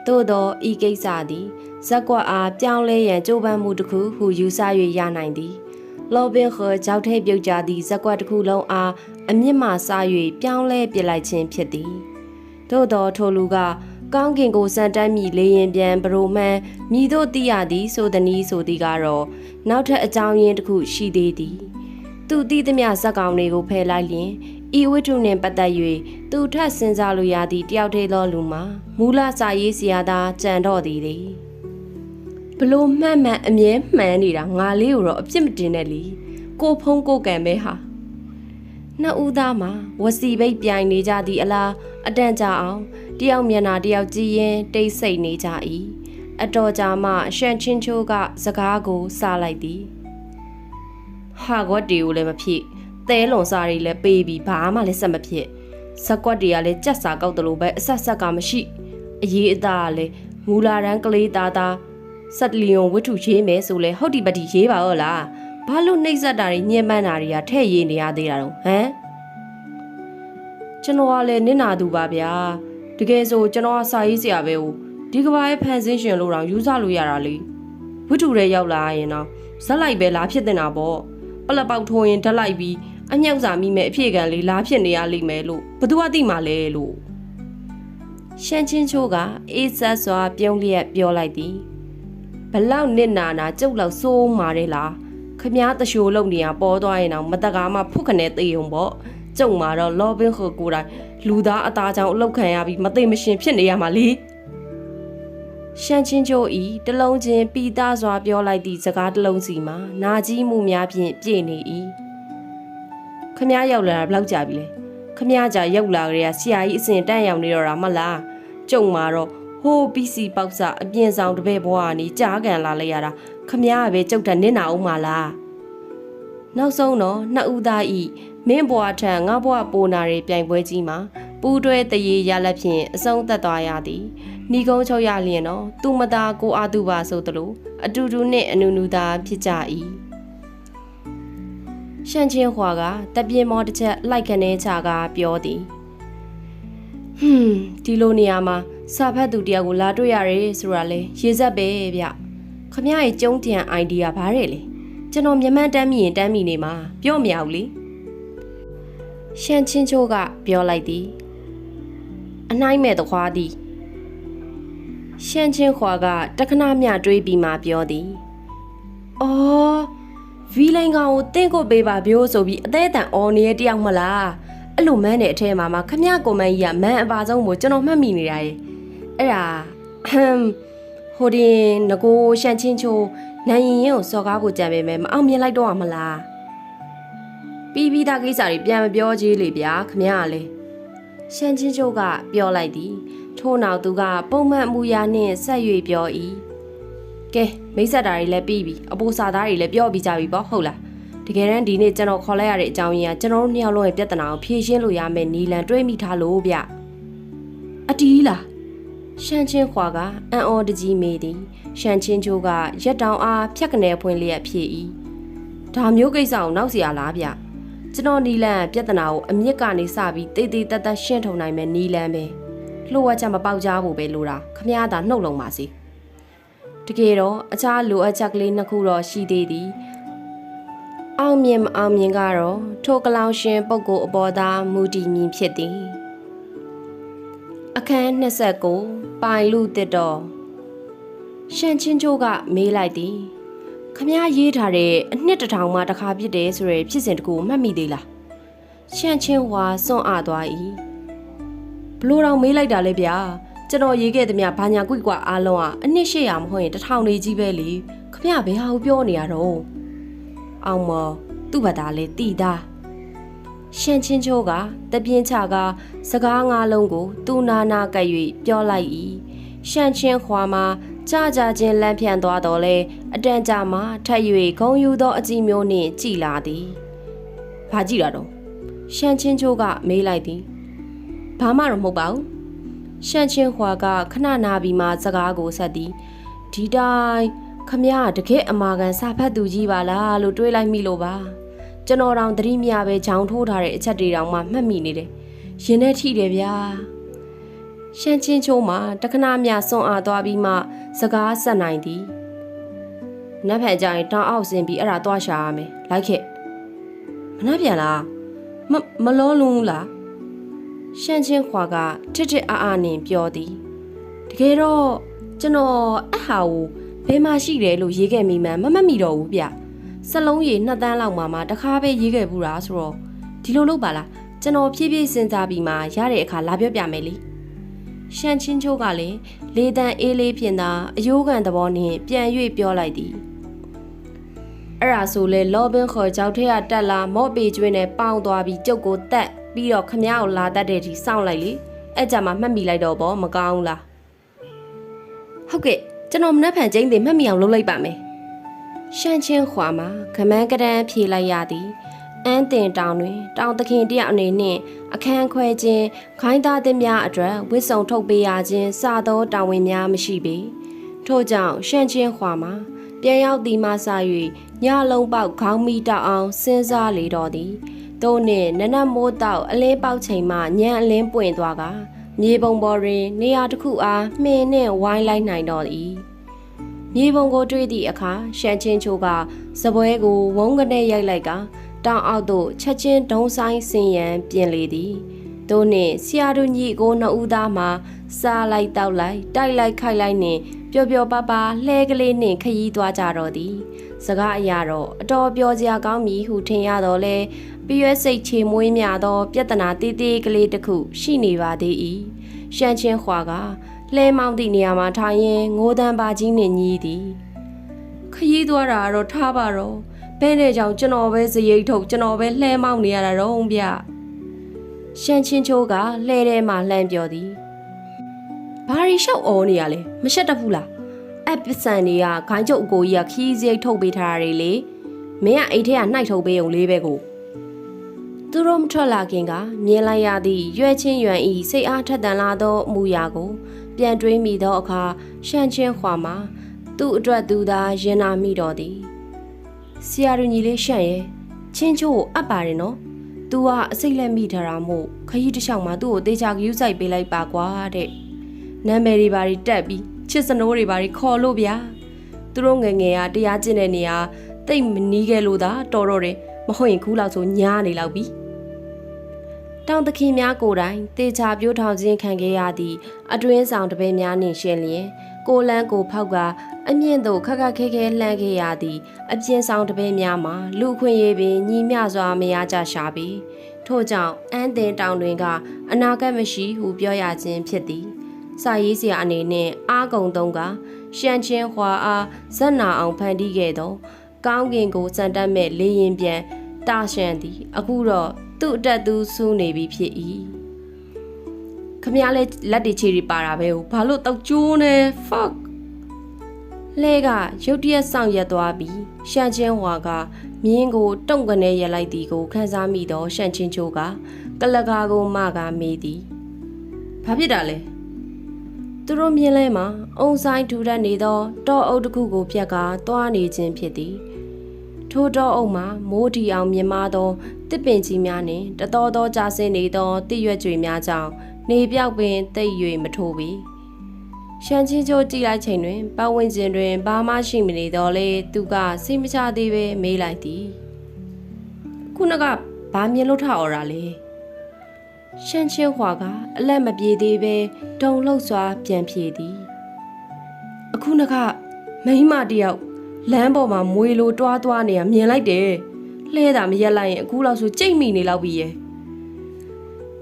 သို့သောဤကိစ္စသည်ဇက်ကွက်အားပြောင်းလဲရန်ကြိုးပမ်းမှုတစ်ခုဟုယူဆ၍ရနိုင်သည်လော်ဘင်ခေါ်ကြောက်ထဲပြုတ်ကြသည့်ဇက်ကွက်တစ်ခုလုံးအားအမြင့်မှစား၍ပြောင်းလဲပစ်လိုက်ခြင်းဖြစ်သည်သို့သောထိုလူကကောင်းကင်ကိုစံတမ်းမိလေရင်ပြန်ဘရိုမှန်မိတို့သိရသည်ဆိုသည်နည်းဆိုသည်ကတော့နောက်ထပ်အကြောင်းရင်းတစ်ခုရှိသေးသည်သူသိသမျှဇက်ကောင်တွေကိုဖယ်လိုက်လျင်ဤဝတ္ထုနှင့်ပတ်သက်၍သူထပ်စဉ်းစားလိုရသည့်တယောက်တည်းသောလူမှာမူလစာရေးဆရာသာကြံတော့သည်လေဘလို့မှန်မှန်အမြဲမှန်နေတာငါလေးကိုတော့အပြစ်မတင်နဲ့လीကိုဖုံးကိုကံပဲဟာနှစ်ဦးသားမှာဝစီပိတ်ပြိုင်နေကြသည်အလားအတန်ကြာအောင်တယောက်မျက်နှာတယောက်ကြည့်ရင်တိတ်ဆိတ်နေကြ၏အတော်ကြာမှရှန်ချင်းချိုးကစကားကိုစလိုက်သည်ဟာကွက်တီကိုလည်းမဖြစ်သဲလွန်စားတွေလည်းပေးပြီးဘာမှလည်းဆက်မဖြစ်ဇက်ကွက်တွေကလည်းကြက်စာကောက်တယ်လို့ပဲအဆက်ဆက်ကမရှိအရေးအသားကလည်းမူလာရန်ကလေးသားသားဆက်လီယွန်ဝတ္ထုရေးမယ်ဆိုလဲဟုတ်ဒီပတိရေးပါဟုတ်လားဘာလို့နှိမ့်ဆက်တာတွေညှဉ်းပန်းတာတွေကထဲ့ရေးနေရသေးတာတော့ဟမ်ကျွန်တော်ကလည်းနင့်နာသူပါဗျာတကယ်ဆိုကျွန်တော်ကစာရေးဆရာပဲဟုတ်ဒီကဘာရဲ့ဖန်ဆင်းရှင်လို့တော့ယူဆလို့ရတာလေဝတ္ထုတွေရောက်လာရင်တော့ဇက်လိုက်ပဲလာဖြစ်တင်တာပေါ့ပလက်ပေါက်ထိုးရင်ဓာတ်လိုက်ပြီးအညောက်စာမိမဲ့အဖြစ်ခံလေးလာဖြစ်နေရလိမ့်မယ်လို့ဘသူကသိမှလဲလို့ရှန်ချင်းချိုးကအေးဆက်စွာပြုံးလျက်ပြောလိုက်သည်ဘလောက်နစ်နာနာကျုပ်လောက်စိုးမာတယ်လားခမားတရှိုးလုံနေရပေါ်သွားရင်တော့မတကားမှဖုတ်ခနဲ့တေုံပေါ့ကျုံမှာတော့လော်ဘင်းခေါ်ကိုယ်တိုင်လူသားအသားကြောင့်အလောက်ခံရပြီးမသိမရှင်ဖြစ်နေရမှာလေရှန်ချင်းချိုးဤတလုံးချင်းပီသားစွာပြောလိုက်သည့်စကားတစ်လုံးစီမှာနာကြီးမှုများဖြင့်ပြည့်နေ၏ခမားရောက်လာတာဘလောက်ကြာပြီလဲခမားကြာရောက်လာကြရဆရာကြီးအစဉ်တန့်ရောက်နေတော့တာမလားကျုံမှာတော့ဟိုး PC ပေါက်စအပြင်ဆောင်တပည့်ဘွားကနေကြားကန်လာလိုက်ရတာခမားကပဲကျုပ်တက်နစ်နာအောင်မလားနောက်ဆုံးတော့နှစ်ဦးသားဤမင်းဘွားထံငါဘွားပိုနာတွေပြိုင်ပွဲကြီးမှာပူးတွဲတရေရလက်ဖြင့်အဆုံးသက်သွားရသည်ဏီကုန်းချုပ်ရလျင်တော့သူမသားကိုအားသူပါဆိုသလိုအတူတူနှင့်အနူနူသားဖြစ်ကြ၏ရှန်ချင်းဟွာကတပြင်းမောတစ်ချက်လိုက်ခနဲချကပြောသည်ဒီလိုနေရာမှာစာဖတ်သူတယောက်ကိုလာတွေ့ရတယ်ဆိုတာလေရေစက်ပဲဗျခမရဲ့ကျုံးတန် idea ဘားတယ်လေကျွန်တော်မျက်မှန်တမ်းမိရင်တမ်းမိနေမှာပြောမရဘူးလေရှန်ချင်းချိုးကပြောလိုက်သည်အနှိုင်းမဲ့တခွားသည်ရှန်ချင်းခွာကတခဏမျှတွေးပြီးမှပြောသည်အော်ဗီလိုင်းကောင်ကိုတင့်ကိုပေးပါဗျိုးဆိုပြီးအသေးအတန်အော်နေတဲ့တယောက်မလားအဲ့လိုမန်းတဲ့အထဲမှာခမရကွန်မန်ကြီးကမန်းအပါဆုံးကိုကျွန်တော်မှတ်မိနေတာရဲ့အဲ့ဒါဟိုဒီငကိုရှန်ချင်းချိုးနိုင်ရင်ကိုစော်ကားကိုကြံပေမဲ့မအောင်မြင်လိုက်တော့မှာမလားပြီးသားကိစ္စတွေပြန်မပြောကြီးလေဗျာခမရကလေရှန်ချင်းချိုးကပြောလိုက်သည်ထို့နောက်သူကပုံမှန်အမူအရာနှင့်ဆက်၍ပြော၏ကဲမိတ်ဆက်တာတွေလည်းပြီးပြီအပိုးစာသားတွေလည်းပြောပြီးကြပြီပေါ့ဟုတ်လားတကယ်တမ်းဒီနေ့ကျွန်တော်ခေါ်လိုက်ရတဲ့အကြောင်းရင်းကကျွန်တော်တို့နှစ်ယောက်လုံးရဲ့ပြဿနာကိုဖြေရှင်းလို့ရမယ်နီလန်တွေးမိထားလို့ဗျအတီးလားရှန်ချင်းခွာကအန်အော်တကြီးမေးသည်ရှန်ချင်းချိုးကရက်တောင်အားဖြက်ကနေဖွင့်လျက်ဖြေ၏ဒါမျိုးကိစ္စကိုနောက်เสียလားဗျကျွန်တော်နီလန်ပြဿနာကိုအမြင့်ကနေစပြီးတေးသေးတက်တက်ရှင်းထုံနိုင်မယ်နီလန်ပဲလှုပ်ဝက်ချက်မပေါက်ကြဖို့ပဲလိုတာခမရတာနှုတ်လုံးပါစီတကယ်တော့အခြားလိုအပ်ချက်ကလေးနှစ်ခုတော့ရှိသေးသည်အောင်မြင်မအောင်မြင်ကတော့ထိုကလောင်ရှင်ပုဂ္ဂိုလ်အပေါ်သားမူတည်မြင်ဖြစ်သည်အခန်း29ပိုင်လူတစ်တော်ရှန်ချင်းချိုးကမေးလိုက်သည်ခ ခမရေးထားတဲ့အနှစ်တစ်ထောင်မှတစ်ခါပြစ်တယ်ဆိုရယ်ဖြစ်စဉ်တကူမှတ်မိသေးလားရှန်ချင်းဝါစွန့်အားသွား၏ဘလို့တော့မေးလိုက်တာလေဗျာကျွန်တော်ရေးခဲ့သမျှဘာညာကွိကွာအားလုံးကအနှစ်800မဟုတ်ရင်1000နေကြီးပဲလေခမဘယ်ဟာကိုပြောနေရတော့အောင်မသူ့ဘာသာလေတီတာရှန်ချင်းချိုးကတပြင်းချကစကား၅လုံးကိုသူ့နာနာကပ်၍ပြောလိုက်၏ရှန်ချင်းခွာမှာကြာချင်းလန့်ဖြန့်သွားတော့လေအတန်ကြာမှထပ်၍ဂုံယူသောအကြည့်မျိုးနှင့်ကြည်လာသည်ဘာကြည့်တာတော့ရှန်ချင်းချိုးကမေးလိုက်သည်ဘာမှတော့မဟုတ်ပါဘူးရှန်ချင်းခွာကခဏနာပြီးမှစကားကိုဆက်သည်ဒီတိုင်းခမရတကယ်အမာကန်စာဖတ်သူကြီးပါလားလို့တွေးလိုက်မိလို့ပါကျွန်တော်တောင်သတိမရပဲဂျောင်ထိုးထားတဲ့အချက်တွေတောင်မှမှတ်မိနေတယ်ရင်ထဲထိတယ်ဗျာရှန်ချင်းချိုးမှာတခဏမြစွန့်အားသွားပြီးမှစကားဆက်နိုင်သည်နတ်ဖက်ကြရင်တောင်းအောက်ဆင်းပြီးအဲ့ဒါသွားရှာရမယ်လိုက်ခဲ့မနှက်ပြန်လားမလောလုံးလားရှန်ချင်းခွာကတစ်အားနဲ့ပြောသည်တကယ်တော့ကျွန်တော်အဟာကိုဘယ်မှာရှိတယ်လို့ရေးခဲ့မိမှန်းမမှတ်မိတော့ဘူးဗျစလုံးရည်2 သန်းလောက်မှတခါပဲရေးခဲ့ဘူးလားဆိုတော့ဒီလိုလုပ်ပါလားကျွန်တော်ဖြည်းဖြည်းစဉ်းစားပြီးမှရတဲ့အခါလာပြောပြမယ်လေရှန်ချင်းချိုးကလည်းလေတန်အေးလေးဖြစ်သာအယိုးကန်သဘောနဲ့ပြန်၍ပြောလိုက်သည်အဲ့ဒါဆိုလေလောဘင်းခေါ်ကြောက်ထက်ကတက်လာမော့ပေကျွင်းနဲ့ပေါင်းသွားပြီးကျုပ်ကိုတက်ပြီးတော့ခမ ्या ကိုလာတတ်တဲ့ဒီစောင့်လိုက်လေအဲ့ကြမှာမှတ်မိလိုက်တော့ဗောမကောင်းလားဟုတ်ကဲ့ကျွန်တော်မနှက်ဖန်ကျင်းတွေမှတ်မိအောင်လုပ်လိုက်ပါမယ်ရှန်ချင်းခွာမှာခမန်းကရန်ဖြေလိုက်ရသည်အန်းတင်တောင်တွင်တောင်သခင်တယောက်အနေနှင့်အခန်းခွဲခြင်းခိုင်းသားသင်းများအတွက်ဝစ်စုံထုတ်ပေးရခြင်းစသောတာဝန်များမရှိပေထို့ကြောင့်ရှန်ချင်းခွာမှာပြန်ရောက်သည်မှစ၍ညလုံးပေါက်ခေါင်းမိတောက်အောင်စဉ်းစားလေတော့သည်သို့နှင့်နနက်မိုးတောက်အလင်းပေါက်ချိန်မှညံအလင်းပွင့်သွားကမြေပုံပေါ်တွင်နေရာတစ်ခုအားမှင်နှင့်ဝိုင်းလိုက်နိုင်တော့သည်မြေပုံကိုတွေ့သည့်အခါရှန်ချင်းချိုးကစပွဲကိုဝုန်းကနေရိုက်လိုက်ကတောင်အောက်သို့ချက်ချင်းဒုံဆိုင်ဆင်းရန်ပြင်လေသည်သို့နှင့်ဆရာတို့ညီကိုနှစ်ဦးသားမှစားလိုက်တောက်လိုက်တိုက်လိုက်ခိုက်လိုက်နှင့်ပျော်ပျော်ပါပါလှဲကလေးနှင့်ခရီးသွားကြတော့သည်စကားအရတော့အတော်ပြောစရာကောင်းမည်ဟုထင်ရတော့လဲပြည့်ရွက်စိတ်ချေမွေးမြသောပြဿနာတေးသေးကလေးတစ်ခုရှိနေပါသေး၏ရှန်ချင်းခွာကလှဲမောင်းသည့်နေရာမှာထိုင်ရင်ငိုတန်းပါကြီးနှင့်ညီးသည်ခရီးသွားတာတော့ထားပါတော့ဘဲတဲ့ကြောင့်ကျွန်တော်ပဲစရိတ်ထုတ်ကျွန်တော်ပဲလှဲမောင်းနေရတာတော့ဗျရှန်ချင်းချိုးကလှဲထဲမှာလှမ်းပြောသည်ဘာရီရှောက်အော်နေရလဲမရှက်တတ်ဘူးလားအပစံတွေကခိုင်းကျုပ်အကိုကြီးကခီးစရိတ်ထုတ်ပေးထားတာတွေလေမင်းကအိတ်ထဲကနှိုက်ထုတ်ပေးုံလေးပဲကိုသူတို့မထွက်လာခင်ကမြင်လိုက်ရသည့်ရွယ်ချင်းရွယ်ဤစိတ်အားထက်သန်လာသောအမူအရာကိုပြန်တွေးမိသောအခါရှန်ချင်းခွာမှာသူ့အတွက်သူသာရင်နာမိတော်သည်ဆရာတို့ညီလေးရှန့်ရဲ့ချင်းချိုးကိုအပ်ပါတယ်နော်။ तू ကအစိတ်လက်မိထားတာမို့ခရီးတစ်လျှောက်မှာသူ့ကိုတေချာဂယူးဆိုင်ပေးလိုက်ပါကွာတဲ့။နာမည်တွေဘာတွေတက်ပြီးချစ်စနိုးတွေဘာတွေခေါ်လို့ဗျာ။သူတို့ငယ်ငယ်ကတရားကျင့်တဲ့နေရာတိတ်မနီးခဲ့လို့သာတော်တော့တယ်မဟုတ်ရင်ခုလောက်ဆိုညားနေလောက်ပြီ။တောင်သခင်များကိုယ်တိုင်တေချာပြိုးထောင်ခြင်းခံခဲ့ရသည့်အတွင်းဆောင်တပည့်များနှင့်ရှင်လျင်ကိုလန်းကိုဖောက်ကအမြင့်သို့ခက်ခက်ခဲခဲလှမ်းခဲ့ရသည့်အပြင်းဆောင်တပည့်များမှာလူခွင့်ရေးပင်ညီမျှစွာမရကြရှာပြီထို့ကြောင့်အန်းတင်တောင်တွင်ကအနာဂတ်မရှိဟုပြောရခြင်းဖြစ်သည်စာရေးဆရာအနေနဲ့အားကုန်သုံးကရှန်ချင်းဟွာအားဇက်နာအောင်ဖန်တီးခဲ့သောကောင်းကင်ကိုစံတက်မဲ့လေရင်ပြန်တာရှန်သည်အခုတော့သူ့အတက်သူစူးနေပြီဖြစ်၏ခမရလဲလက်တွေချီရီပါတာပဲဘာလို့တောက်ကျိုးနေ fuck လဲကရုတ်တရက်ဆောင်ရက်သွားပြီးရှန်ချင်းဟွာကမြင်းကိုတုံကနေရက်လိုက်သည်ကိုခန်းစားမိသောရှန်ချင်းချိုးကကလကာကိုမကမေးသည်ဘာဖြစ်တာလဲသူတို့မြင်လဲမှာအုံဆိုင်ထူထပ်နေသောတောအုပ်တစ်ခုကိုဖြတ်ကာသွားနေခြင်းဖြစ်သည်ထိုတောအုပ်မှာမိုးတီအောင်မြင်မာသောတစ်ပင်ကြီးများနှင့်တတော်တော်ကြာဆင်းနေသောတစ်ရွက်ကြွေများကြောင့်နေပြောက်ပင်တိတ်၍မထိုးပေရှန်ချင်းချိုးကြည့်လိုက်ချိန်တွင်ပတ်ဝန်းကျင်တွင်ဘာမှရှိမနေတော့လေသူကစိတ်မချသေးပဲမေးလိုက်သည်ခုနကဘာမြင်လို့ထအော်တာလဲရှန်ချင်းဟွာကအလက်မပြေသေးပဲတုံလှုပ်စွာပြန်ဖြေသည်အခုနကမိန်းမတယောက် လမ်းပေါ်မှာမွေလိုတွားတွားနေရမြင်လိုက်တယ်လှဲတာမရက်လိုက်ရင်အခုလောက်ဆိုကြိတ်မိနေလောက်ပြီရဲ့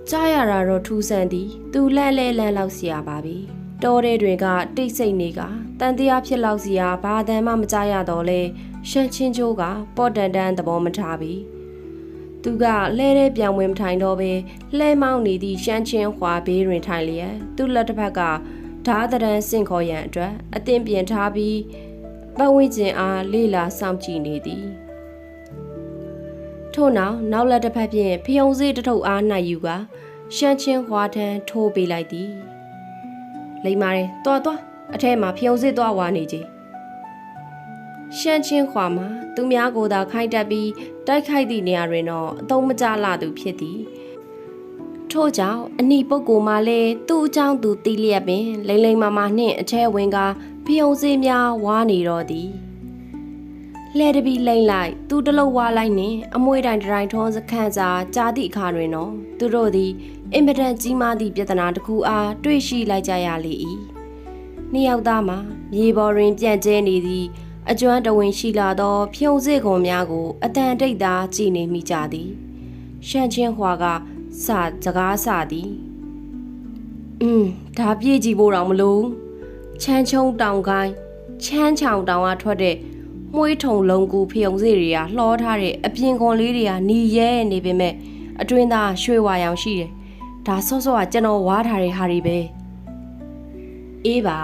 ကြားရတာတော့ထူးဆန်းသည်သူလှဲလောက်စီရပါပြီတောထဲတွေကတိတ်ဆိတ်နေကတန်တရားဖြစ်လောက်စီရဘာတမ်းမှမကြားရတော့လဲရှမ်းချင်းချိုးကပေါ့တန်တန်သဘောမထားပြီသူကလှဲတဲ့ပြောင်းဝင်မထိုင်တော့ပဲလှဲမောင်းနေသည့်ရှမ်းချင်းခွာဘေးတွင်ထိုင်လျက်သူ့လက်တစ်ဖက်ကဓာတ်တရန်စင့်ခေါ်ရန်အတွက်အသင်ပြင်ထားပြီးပတ်ဝန်းကျင်အားလေ့လာစောင့်ကြည့်နေသည်ထို့နောက်လက်တစ်ဖက်ဖြင့်ဖျုံစေးတထုပ်အားနှိုက်ယူကရှမ်းချင်းခွာထန်းထိုးပေးလိုက်သည်လိမ္မာတယ်သွားအထဲမှာဖျုံစေးသွားဝါနေကြရှမ်းချင်းခွာမှာသူများကိုသာခိုက်တက်ပြီးတိုက်ခိုက်သည့်နေရာတွင်တော့အသုံးမကျလာသူဖြစ်သည်ထို့ကြောင့်အနီပုဂ္ဂိုလ်မှလည်းသူ့အကြောင်းသူတီးလျက်ပင်လိမ္မာနှင့်အထဲဝင်ကဖျုံစေးများဝါနေတော့သည်လဲတပီလိမ့်လိုက်သူတလုံးဝါလိုက်နှင့်အမွှေးတိုင်တိုင်းထုံးစခန်းစာကြားသည့်အခါတွင်တော့သူတို့သည်အင်ပဒန်ကြီးမားသည့်ပြဿနာတစ်ခုအားတွေ့ရှိလိုက်ကြရလေ၏နှစ်ယောက်သားမှာမြေပေါ်တွင်ပြန့်ကျဲနေသည့်အကျွမ်းတဝင်းရှိလာသောဖျုံစေခွန်များကိုအတန်တိတ်သားကြည်နေမိကြသည်ရှမ်းချင်းခွာကစကားစသည်ဒါပြေးကြည့်ဖို့တော့မလို့ချမ်းချုံတောင်ကိုင်းချမ်းချောင်တောင်ကထွက်တဲ့မွှေးထုံလုံးကူဖျုံစေတွေကလှောထားတဲ့အပြင်ခွန်လေးတွေကနီရဲနေပေမဲ့အတွင်းသားရွှေဝါရောင်ရှိတယ်ဒါဆော့ကကျွန်တော်ဝါးထားတဲ့ဟာတွေပဲအေးပါ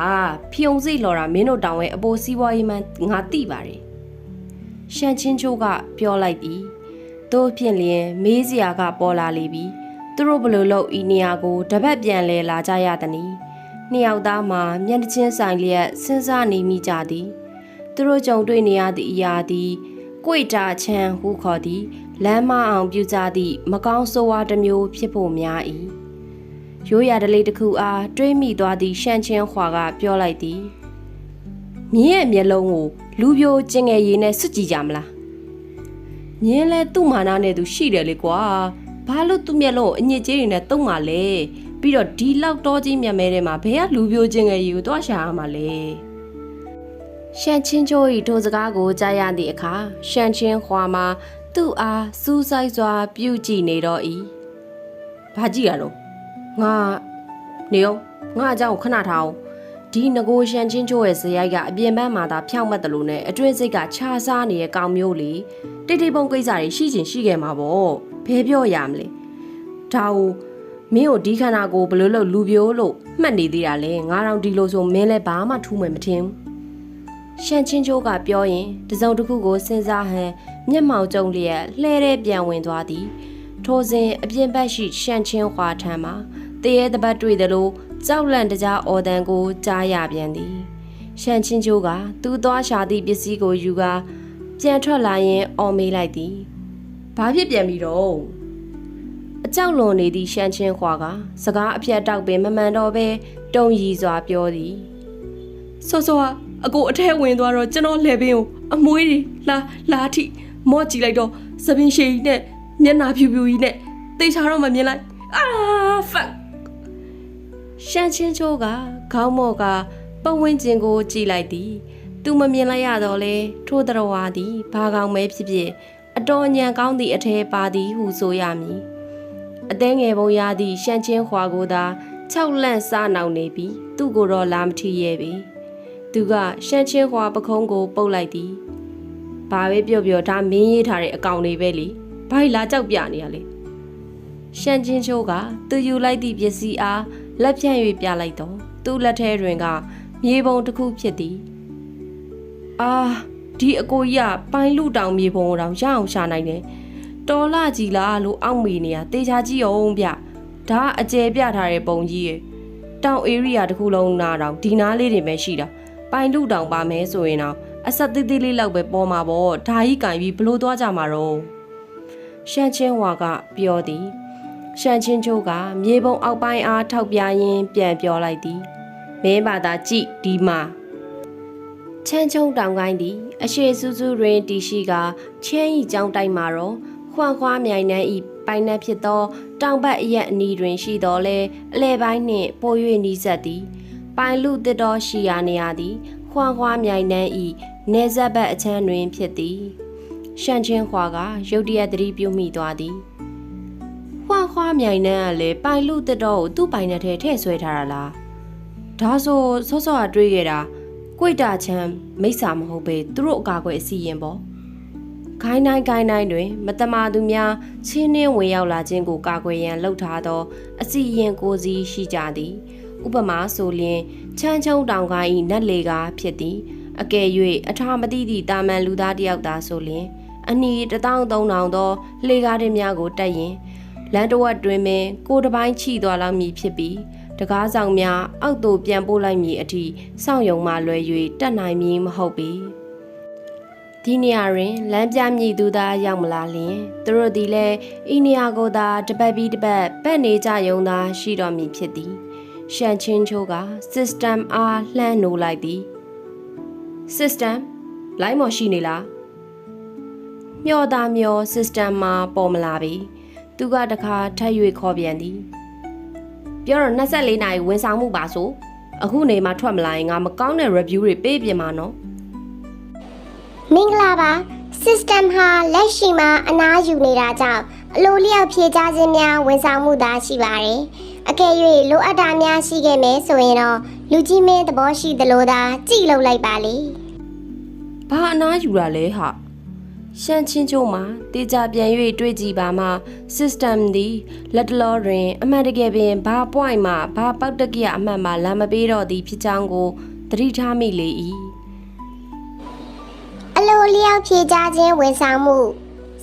ဖျုံစေလော်တာမင်းတို့တောင်ရဲ့အပိုးစီးပွားရေးမှငါသိပါတယ်ရှမ်းချင်းချိုးကပြောလိုက်သည်တို့ဖြင့်လျင်မေးစရာကပေါ်လာလေပြီသူတို့ဘလို့လို့ဤနေရာကိုတပတ်ပြန်လဲလာကြရသည်။နှစ်ယောက်သားမှာမျက်နှာချင်းဆိုင်လျက်စဉ်းစားနေမိကြသည်။သူတို့ကြုံတွေ့နေရသည့်အရာသည်ကိုယ်တာချမ်းဟုခေါ်သည်လမ်းမအောင်ပြုကြသည့်မကောင်းဆိုးဝါးတစ်မျိုးဖြစ်ဖို့များ၏။ရိုးရာတလေးတစ်ခုအားတွေးမိသွားသည့်ရှမ်းချင်းခွာကပြောလိုက်သည်။မြင်းရဲ့မျက်လုံးကိုလူပြိုကျင်ငယ်ရည်နဲ့စွတ်ကြည့်ကြမလား။မြင်းလဲသူ့မာနနဲ့သူရှိတယ်လေကွာ။ဘာလို့သူ့မျက်လုံးကိုအညစ်အကြေးတွေနဲ့တုံးမှလဲပြီးတော့ဒီလောက်တောကြီးမြတ်မဲထဲမှာဘယ်ကလူပြိုခြင်းငယ်ကြီးကိုတွားရှာရမှာလဲရှန်ချင်းချိုးဤထိုစကားကိုကြားရသည့်အခါရှန်ချင်းခွာမှာသူ့အားစူးစိုက်စွာပြုကြည့်နေတော့၏ဘာကြည့်ရတော့ငါနေအောင်ငါအကြောင်းခဏထားအောင်ဒီငကိုရှန်ချင်းချိုးရဲ့ဇယိုက်ကအပြင်ဘက်မှာသာဖြောင့်မတ်တယ်လို့နဲ့အတွင်းစိတ်ကခြားစားနေတဲ့ကောင်မျိုးလေတိတ်တိတ်ပုံကိစ္စတွေရှိချင်ရှိခဲ့မှာပေါ့ဘယ်ပြောရမလဲဒါကိုမင်းကိုဒီခန္ဓာကိုဘလို့လို့လူပြိုးလို့မှတ်နေသေးတာလဲငါတောင်ဒီလိုဆိုမင်းလည်းဘာမှထူးမှမထင်ရှန်ချင်းချိုးကပြောရင်တစုံတစ်ခုကိုစဉ်းစားဟန်မျက်မှောင်ကျုံလျက်လှဲတဲ့ပြန်ဝင်သွားသည်ထိုစဉ်အပြင်ဘက်ရှိရှန်ချင်းခွာထမ်းမှာတရေတပတ်တွေ့တယ်လို့ကြောက်လန့်တကြားအော်တန်ကိုကြားရပြန်သည်ရှန်ချင်းချိုးကသူ့သွားရှာသည့်ပစ္စည်းကိုယူကာပြန်ထွက်လာရင်အော်မေးလိုက်သည်ဘာဖြစ်ပြန်ပြီတော့အကြောက်လွန်နေသည့်ရှမ်းချင်းခွာကစကားအပြတ်တောက်ပင်မမှန်တော့ပဲတုံရီစွာပြောသည်စောအကိုအထဲဝင်သွားတော့ကျွန်တော်လှည့်ပင်းကိုအမွှေးတွေလာထိမော့ကြည့်လိုက်တော့သပင်ရှည်ကြီးနဲ့မျက်နှာဖြူကြီးနဲ့သေချာတော့မမြင်လိုက်ဖက်ရှမ်းချင်းချိုးကခေါင်းမော့ကပတ်ဝန်းကျင်ကိုကြည့်လိုက်သည်သူမမြင်လိုက်ရတော့လေထိုးတော်ဝါသည်ဘာကောင်မဲဖြစ်ဖြစ်အတော်ညံကောင်းသည့်အထဲပါသည်ဟုဆိုရမည်အသေးငယ်ပုံရသည့်ရှမ်းချင်းခွာကိုသာ6လန့်စားနောင်နေပြီးသူ့ကိုတော့လာမထီရဲ့ပြီသူကရှမ်းချင်းခွာပခုံးကိုပုတ်လိုက်သည်ဘာပဲပြောဒါမင်းရေးထားတဲ့အကောင်တွေပဲလေဘာလာကြောက်ပြနေရလဲရှမ်းချင်းချိုးကသူယူလိုက်သည့်ပစ္စည်းအားလက်ဖြန့်၍ပြလိုက်တော့သူ့လက်ထဲတွင်ကမြေပုံတစ်ခုဖြစ်သည်ဒီအကိုကြီးကပိုင်လူတောင်မြေပုံကိုတောင်ရအောင်ရှာနိုင်တယ်တော်လာကြီးလားလို့အောက်မေနေရတေချာကြည့်အောင်ဗျဒါအကျယ်ပြထားတဲ့ပုံကြီးရဲ့တောင်ဧရိယာတစ်ခုလုံးနာတောင်ဒီနားလေးတွေပဲရှိတာပိုင်လူတောင်ပါမယ်ဆိုရင်တော့အဆက်သေးသေးလေးလောက်ပဲပေါ်မှာပေါ့ဒါကြီးကင်ပြီးဘလို့သွားကြမှာတော့ရှမ်းချင်းဝါကပြောသည်ရှမ်းချင်းချိုးကမြေပုံအောက်ပိုင်းအားထောက်ပြရင်းပြန်ပြောလိုက်သည်မင်းဘာသာကြည့်ဒီမှာချမ်းချုံတောင်ကိုင်းသည်အရှိစူးစူးတွင်တီရှိကချမ်းဤကြောင်းတိုက်မှာတော့ခွန်ခွားမြိုင်နှန်းဤပိုင်နှက်ဖြစ်သောတောင်ဘက်အရက်အနီးတွင်ရှိတော်လဲအလဲပိုင်းနှင့်ပို၍နီးစပ်သည်ပိုင်လူတစ်တော်ရှိရာနေရာသည်ခွန်ခွားမြိုင်နှန်းဤ နေဇက်ဘက်အချမ်းတွင်ဖြစ်သည်ရှန်ချင်းခွာကရုတ်တရက်သတိပြုမိသွားသည်ခွာမြိုင်နှန်းကလည်းပိုင်လူတက်တော့ကိုသူ့ပိုင်နဲ့ထဲထည့်ဆွဲထားတာလားဒါဆိုစောစောကတွေးခဲ့တာကွိတာချမ်းမိစ္ဆာမဟုတ်ပဲသူတို့အကာအကွယ်အစီရင်ပေါ့ခိုင်းတိုင်းတွင်မတမာသူများချင်းနှင်းဝင်ရောက်လာခြင်းကိုကာကွယ်ရန်လှုပ်ထားသောအစီရင်ကိုစီရှိကြသည်ဥပမာဆိုလျင်ချမ်းချုံတောင်ကိုင်း၏နတ်လေကားဖြစ်သည်အကယ်၍အထာမတိသည့်တာမန်လူသားတစ်ယောက်သာဆိုလျင်အနီ1300သောလေကားတွေများကိုတက်ရင်လန်တဝက်တွင်ပင်ကိုယ်တစ်ပိုင်းချိသွားလောက်မည်ဖြစ်ပြီးတကားဆောင်များအောက်သို့ပြန်ပို့လိုက်မည်အထိစောင့်ယုံမှလွယ်၍တက်နိုင်မည်မဟုတ်ပေဒီနေရာတွင်လမ်းပြမြည်သူသာရောက်မလာလျင်သူတို့သည်လည်းဤနေရာကိုသာတပတ်ပြီးတပတ်ပတ်နေကြယုံသာရှိတော်မည်ဖြစ်သည်ရှန်ချင်းချိုးက system အားလှမ်းနိုးလိုက်သည် system လိုင်းမော်ရှိနေလားမျောသားမျော system မှာပေါ်မလာပြီသူကတခါထပ်၍ခေါ်ပြန်သည်ပြောတော့24နာရီဝန်ဆောင်မှုပါဆိုအခုနေမှထွက်မလာရင်ငါမကောင်းတဲ့ review တွေပေးပြင်မှာနော်မင်္ဂလာပါ system ဟာလက်ရှိမှာအနားယူနေတာကြောင့်အလိုလျောက်ဖြေကြားခြင်းများဝန်ဆောင်မှုသာရှိပါတယ်အကယ်၍လိုအပ်တာများရှိခဲ့မယ်ဆိုရင်တော့လူကြီးမင်းသဘောရှိသလိုသာကြည့်လုပ်လိုက်ပါလေဘာအနားယူတာလဲဟာရှန်ချင်းချိုးမှာတေချာပြန်၍တွေ့ကြည့်ပါမှ system သည်လက်တလောတွင်အမှန်တကယ်ပင်ဘာ point မှာဘာပောက်တကရအမှန်မှာလာမပေးတော့သည်ဖြစ်ကြောင်းကိုသတိထားမိလေ၏အလိုလျောက်ဖြေကြားခြင်းဝန်ဆောင်မှု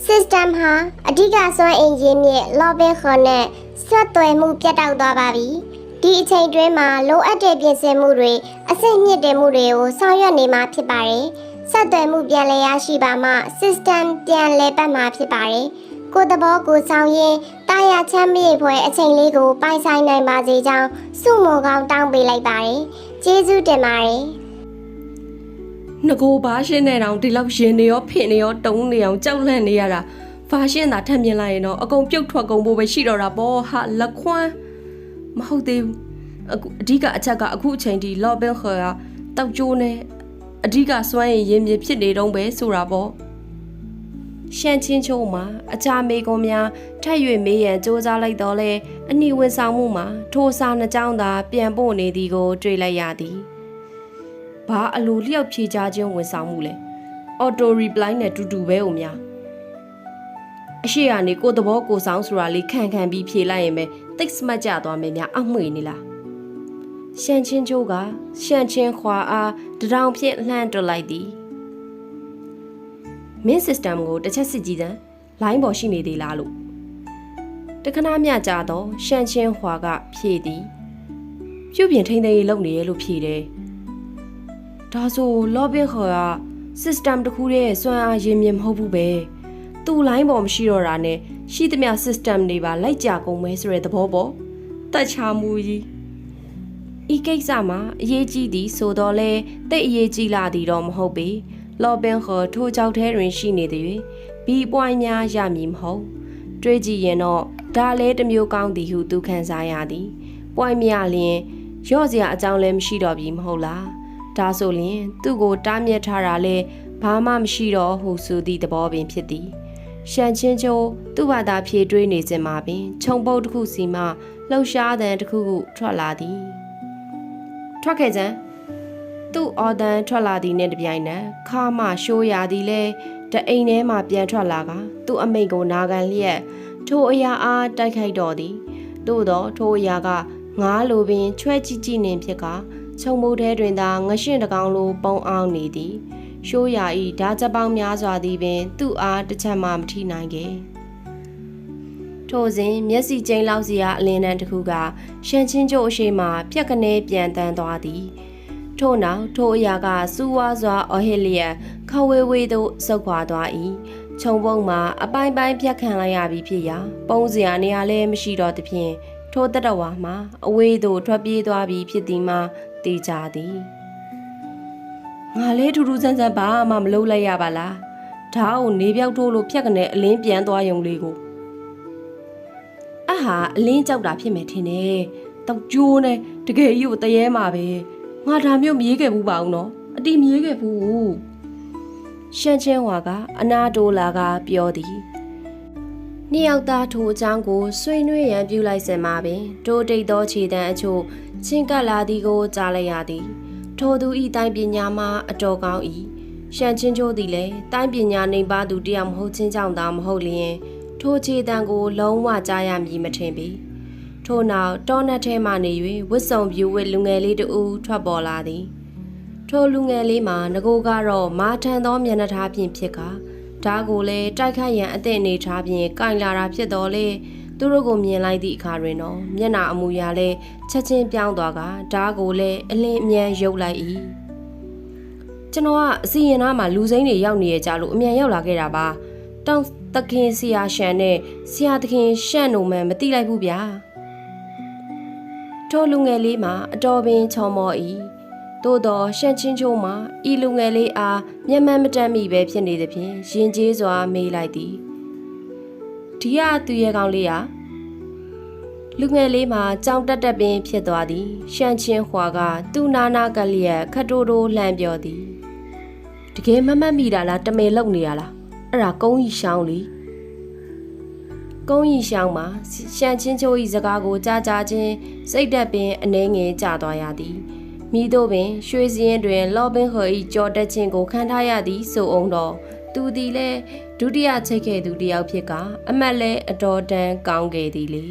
system ဟာအဓိကစွမ်းအင်ရင်းမြစ် lobby ခေါ်နဲ့ဆက်သွယ်မှုပြတ်တောက်သွားပါပြီဒီအချိန်တွင်းမှာလိုအပ်တဲ့ပြင်ဆင်မှုတွေအဆင့်မြင့်တင်မှုတွေကိုဆောင်ရွက်နေမှာဖြစ်ပါတယ်ဆက်သွယ်မှုပြန်လည်ရရှိပါမှ system ပြန်လည်ပတ်မှာဖြစ်ပါတယ်ကိုယ်သဘောကိုဆောင်ရင်တာယာချမ်းမြေဖွဲအချိန်လေးကိုပိုင်ဆိုင်နိုင်ပါစေကြောင်းစုမောကောင်းတောင်းပေးလိုက်ပါတယ်ကျေးဇူးတင်ပါတယ်ငကိုဘာရှင်းနေတောင်ဒီလောက်ရှင်နေရောဖင်နေရောတုံးနေအောင်ကြောက်လန့်နေရတာဘာရှင်းသာထပ်မြင်လိုက်ရင်တော့အကုန်ပြုတ်ထွက်ကုန်ဖို့ပဲရှိတော့တာပေါ့ဟာလက်ခွန်းမဟုတ်သေးဘူးအခုအဓိကအချက်ကအခုအချိန်ဒီ lobby ခေါ်ရတောက်ကျိုးနဲ့အဓိကစွမ်းရည်မြစ်ဖြစ်နေတော့ပဲဆိုတာပေါ့ရှန်ချင်းချိုးမှာအချာမေကွန်များထပ်၍မေးရန်စ조사လိုက်တော့လဲအနီဝန်ဆောင်မှုမှာထိုစာနှစ်ကြောင်းသာပြန်ပို့နေသည်ကိုတွေ့လိုက်ရသည်ဘာအလိုလျောက်ဖြေချခြင်းဝန်ဆောင်မှုလဲ auto reply နဲ့တူတူပဲဦးများအရှိကနေကိုသဘောကိုဆောင်ဆိုတာလေးခံပြီးဖြေလိုက်ရင်ပဲတိတ်စမတ်ကြသွားမယ်များအောက်မှွေနေလားရှန်ချင်းချိုးကရှန်ချင်းခွာအားတရောင်ဖြင့်လှမ်းတွလိုက်သည်မင်း system ကိုတစ်ချက်စစ်ကြည့်စမ်းလိုင်းပေါ်ရှိနေသေးလားလို့တခဏမျှကြာတော့ရှန်ချင်းခွာကဖြေသည်ပြုတ်ပြင်ထိန်းသိမ်းရေးလုပ်နေရလို့ဖြေတယ်ဒါဆို lobby ခေါ်က system တစ်ခုတည်းစွမ်းအားရင်းမြစ်မဟုတ်ဘူးပဲသူ့လိုင်းပေါ်မရှိတော့တာနဲ့ရှိသမျှ system တွေပါလိုက်ကြကုန်မဲဆိုတဲ့သဘောပေါ့တက်ချမှုကြီးဤကိစ္စမှာအရေးကြီးသည်ဆိုတော့လေတိတ်အရေးကြီးလာသည်တော့မဟုတ်ပေလော်ပင်ခေါ်ထိုးကြောက်ထဲတွင်ရှိနေသည်ဘီပွိုင်းများရမည်မဟုတ်တွေးကြည့်ရင်တော့ဒါလည်းတစ်မျိုးကောင်းသည်ဟုသူခံစားရသည်ပွိုင်းမြလျင်ရော့စရာအကြောင်းလည်းမရှိတော့ပြီမဟုတ်လားဒါဆိုလျင်သူ့ကိုတားမြစ်ထားတာလဲဘာမှမရှိတော့ဟုဆိုသည့်သဘောပင်ဖြစ်သည်ရှန်ချင်းချိုးသူ့ဘာသာဖြေတွေးနေစဉ်မှာပင်ခြုံပုတ်တစ်ခုစီမှလှုပ်ရှားသံတစ်ခုခုထွက်လာသည်ထွက်ခဲ့ကြသူ့အော်တန်ထွက်လာသည်နဲ့တပြိုင်နက်ခါမှရှိုးရသည်လဲတအိမ်ထဲမှပြန်ထွက်လာကသူ့အမိတ်ကိုနာခံလျက်ထိုအရာအားတိုက်ခိုက်တော်သည်သို့သောထိုအရာကငားလိုပင်ချွဲကြည့်ကြည့်နေဖြစ်ကခြုံမိုးထဲတွင်သာငရှင်းတကောင်လိုပုံအောင်နေသည်ရှိုးရာဤဓာချက်ပေါင်းများစွာသည်ပင်သူ့အားတစ်ချက်မှမထိနိုင်ခဲ့ထိုစဉ်မျက်စိကျိန်းလောက်စီရာအလင်းတန်းတစ်ခုကရှန်ချင်းကျိုးအရှိမှပြက်ကနေပြန်တန်းသွားသည်ထို့နောက်ထိုအရာကစူးဝါးစွာအော်ဟစ်လျက်ခဝေးဝေးသို့ဆုတ်ခွာသွား၏ခြုံပုံမှာအပိုင်းပိုင်းဖြတ်ခံလိုက်ရပြီဖြစ်ရာပုံစရာနေရာလည်းမရှိတော့သဖြင့်ထိုတတဝါမှာအဝေးသို့ထွက်ပြေးသွားပြီဖြစ်သည်မှာတေးကြသည်ငါလည်းထူးထူးဆန်းဆန်းဘာမှမလုပ်လိုက်ရပါလားဓာတ်ကိုနေပြောက်ထိုးလို့ဖြတ်ကနေအလင်းပြန်သွားရုံလေးကိုအဟာအလင်းကြောက်တာဖြစ်မယ်ထင်တယ်တောက်ကျိုးနဲ့တကယ်ကြီးကိုတရေမှာပဲငါဒါမျိုးမရေးခဲ့ဘူးပါအောင်နော်အတီးမရေးခဲ့ဘူး ရှန်ချင်းဟွာကအနာတိုလာကပြောသည်နှစ်ယောက်သားထိုအကြောင်းကိုဆွေးနွေးရန်ပြုလိုက်စင်မှာပင်တိုးတိတ်သောခြေတံအချို့ချင်းကပ်လာသည်ကိုကြားလိုက်ရသည်ထိုသူဤတိုင်းပညာမှာအတော်ကောင်း၏ရှန်ချင်းချိုးသည်လည်းတိုင်းပညာနေပါသူတယောက်မဟုတ်ချင်းကြောင့်သာမဟုတ်လျင်ထိုခြေတံကိုလုံးဝကြားရမည်မထင်ပေထို့နောက်တောနက်ထဲမှနေ၍ဝတ်စုံပြူဝတ်လူငယ်လေးတဦးထွက်ပေါ်လာသည်ထိုလူငယ်လေးမှာငကိုကတော့မာထန်သောမျက်နှာထားဖြင့်ဖြစ်ကာဓာကိုလည်းတိုက်ခိုက်ရန်အသင့်အနေထားဖြင့်ကင်လာတာဖြစ်တော်လေသူတို့ကိုမြင်လိုက်သည့်အခါတွင်တော့မျက်နှာအမူအရာလည်းချက်ချင်းပြောင်းသွားကဓာကိုလည်းအလင်းအမြန်ရုပ်လိုက်၏ကျွန်တော်ကအစီရင်သားမှာလူစိမ်းတွေရောက်နေရကြလို့အမြန်ရောက်လာခဲ့တာပါတောင်သခင်ဆရာရှန်နဲ့ဆရာသခင်ရှန့်တို့မှမသိလိုက်ဘူးဗျာထိုလူငယ်လေးမှာအတော်ပင်ချော်မော်၏သို့တော့ရှန့်ချင်းချိုးမှာဤလူငယ်လေးအားမျက်မှန်မတတ်မိပဲဖြစ်နေသဖြင့်ရင်ကျေးစွာမေးလိုက်သည်ဒီကသူရဲ့ကောင်လေးဟာလူငယ်လေးမှာကြောင်တက်ပင်ဖြစ်သွားသည်ရှန့်ချင်းဟွာကသူ့နာနာကလျက်ခတ်တိုးတိုးလှမ်းပြောသည်တကယ်မမှတ်မိတာလားတမဲလုံနေရလားအဲ့ဒါကုန်းကြီးရှောင်းလीကုန်းကြီးရှောင်းမှာရှန့်ချင်းချိုးဤစကားကိုကြားချင်းစိတ်တက်ပင်အနှဲငယ်ကျသွားရသည်မိတို့ပင်ရွှေစည်းရင်တွင်လော်ဘင်းဟော်ဤကြော်တက်ခြင်းကိုခံထားရသည်ဆိုအောင်တော့သူသည်လည်းဒုတိယချိတ်ခဲ့သူတယောက်ဖြစ်ကအမတ်လည်းအတော်တန်ကောင်းခဲ့သည်လေ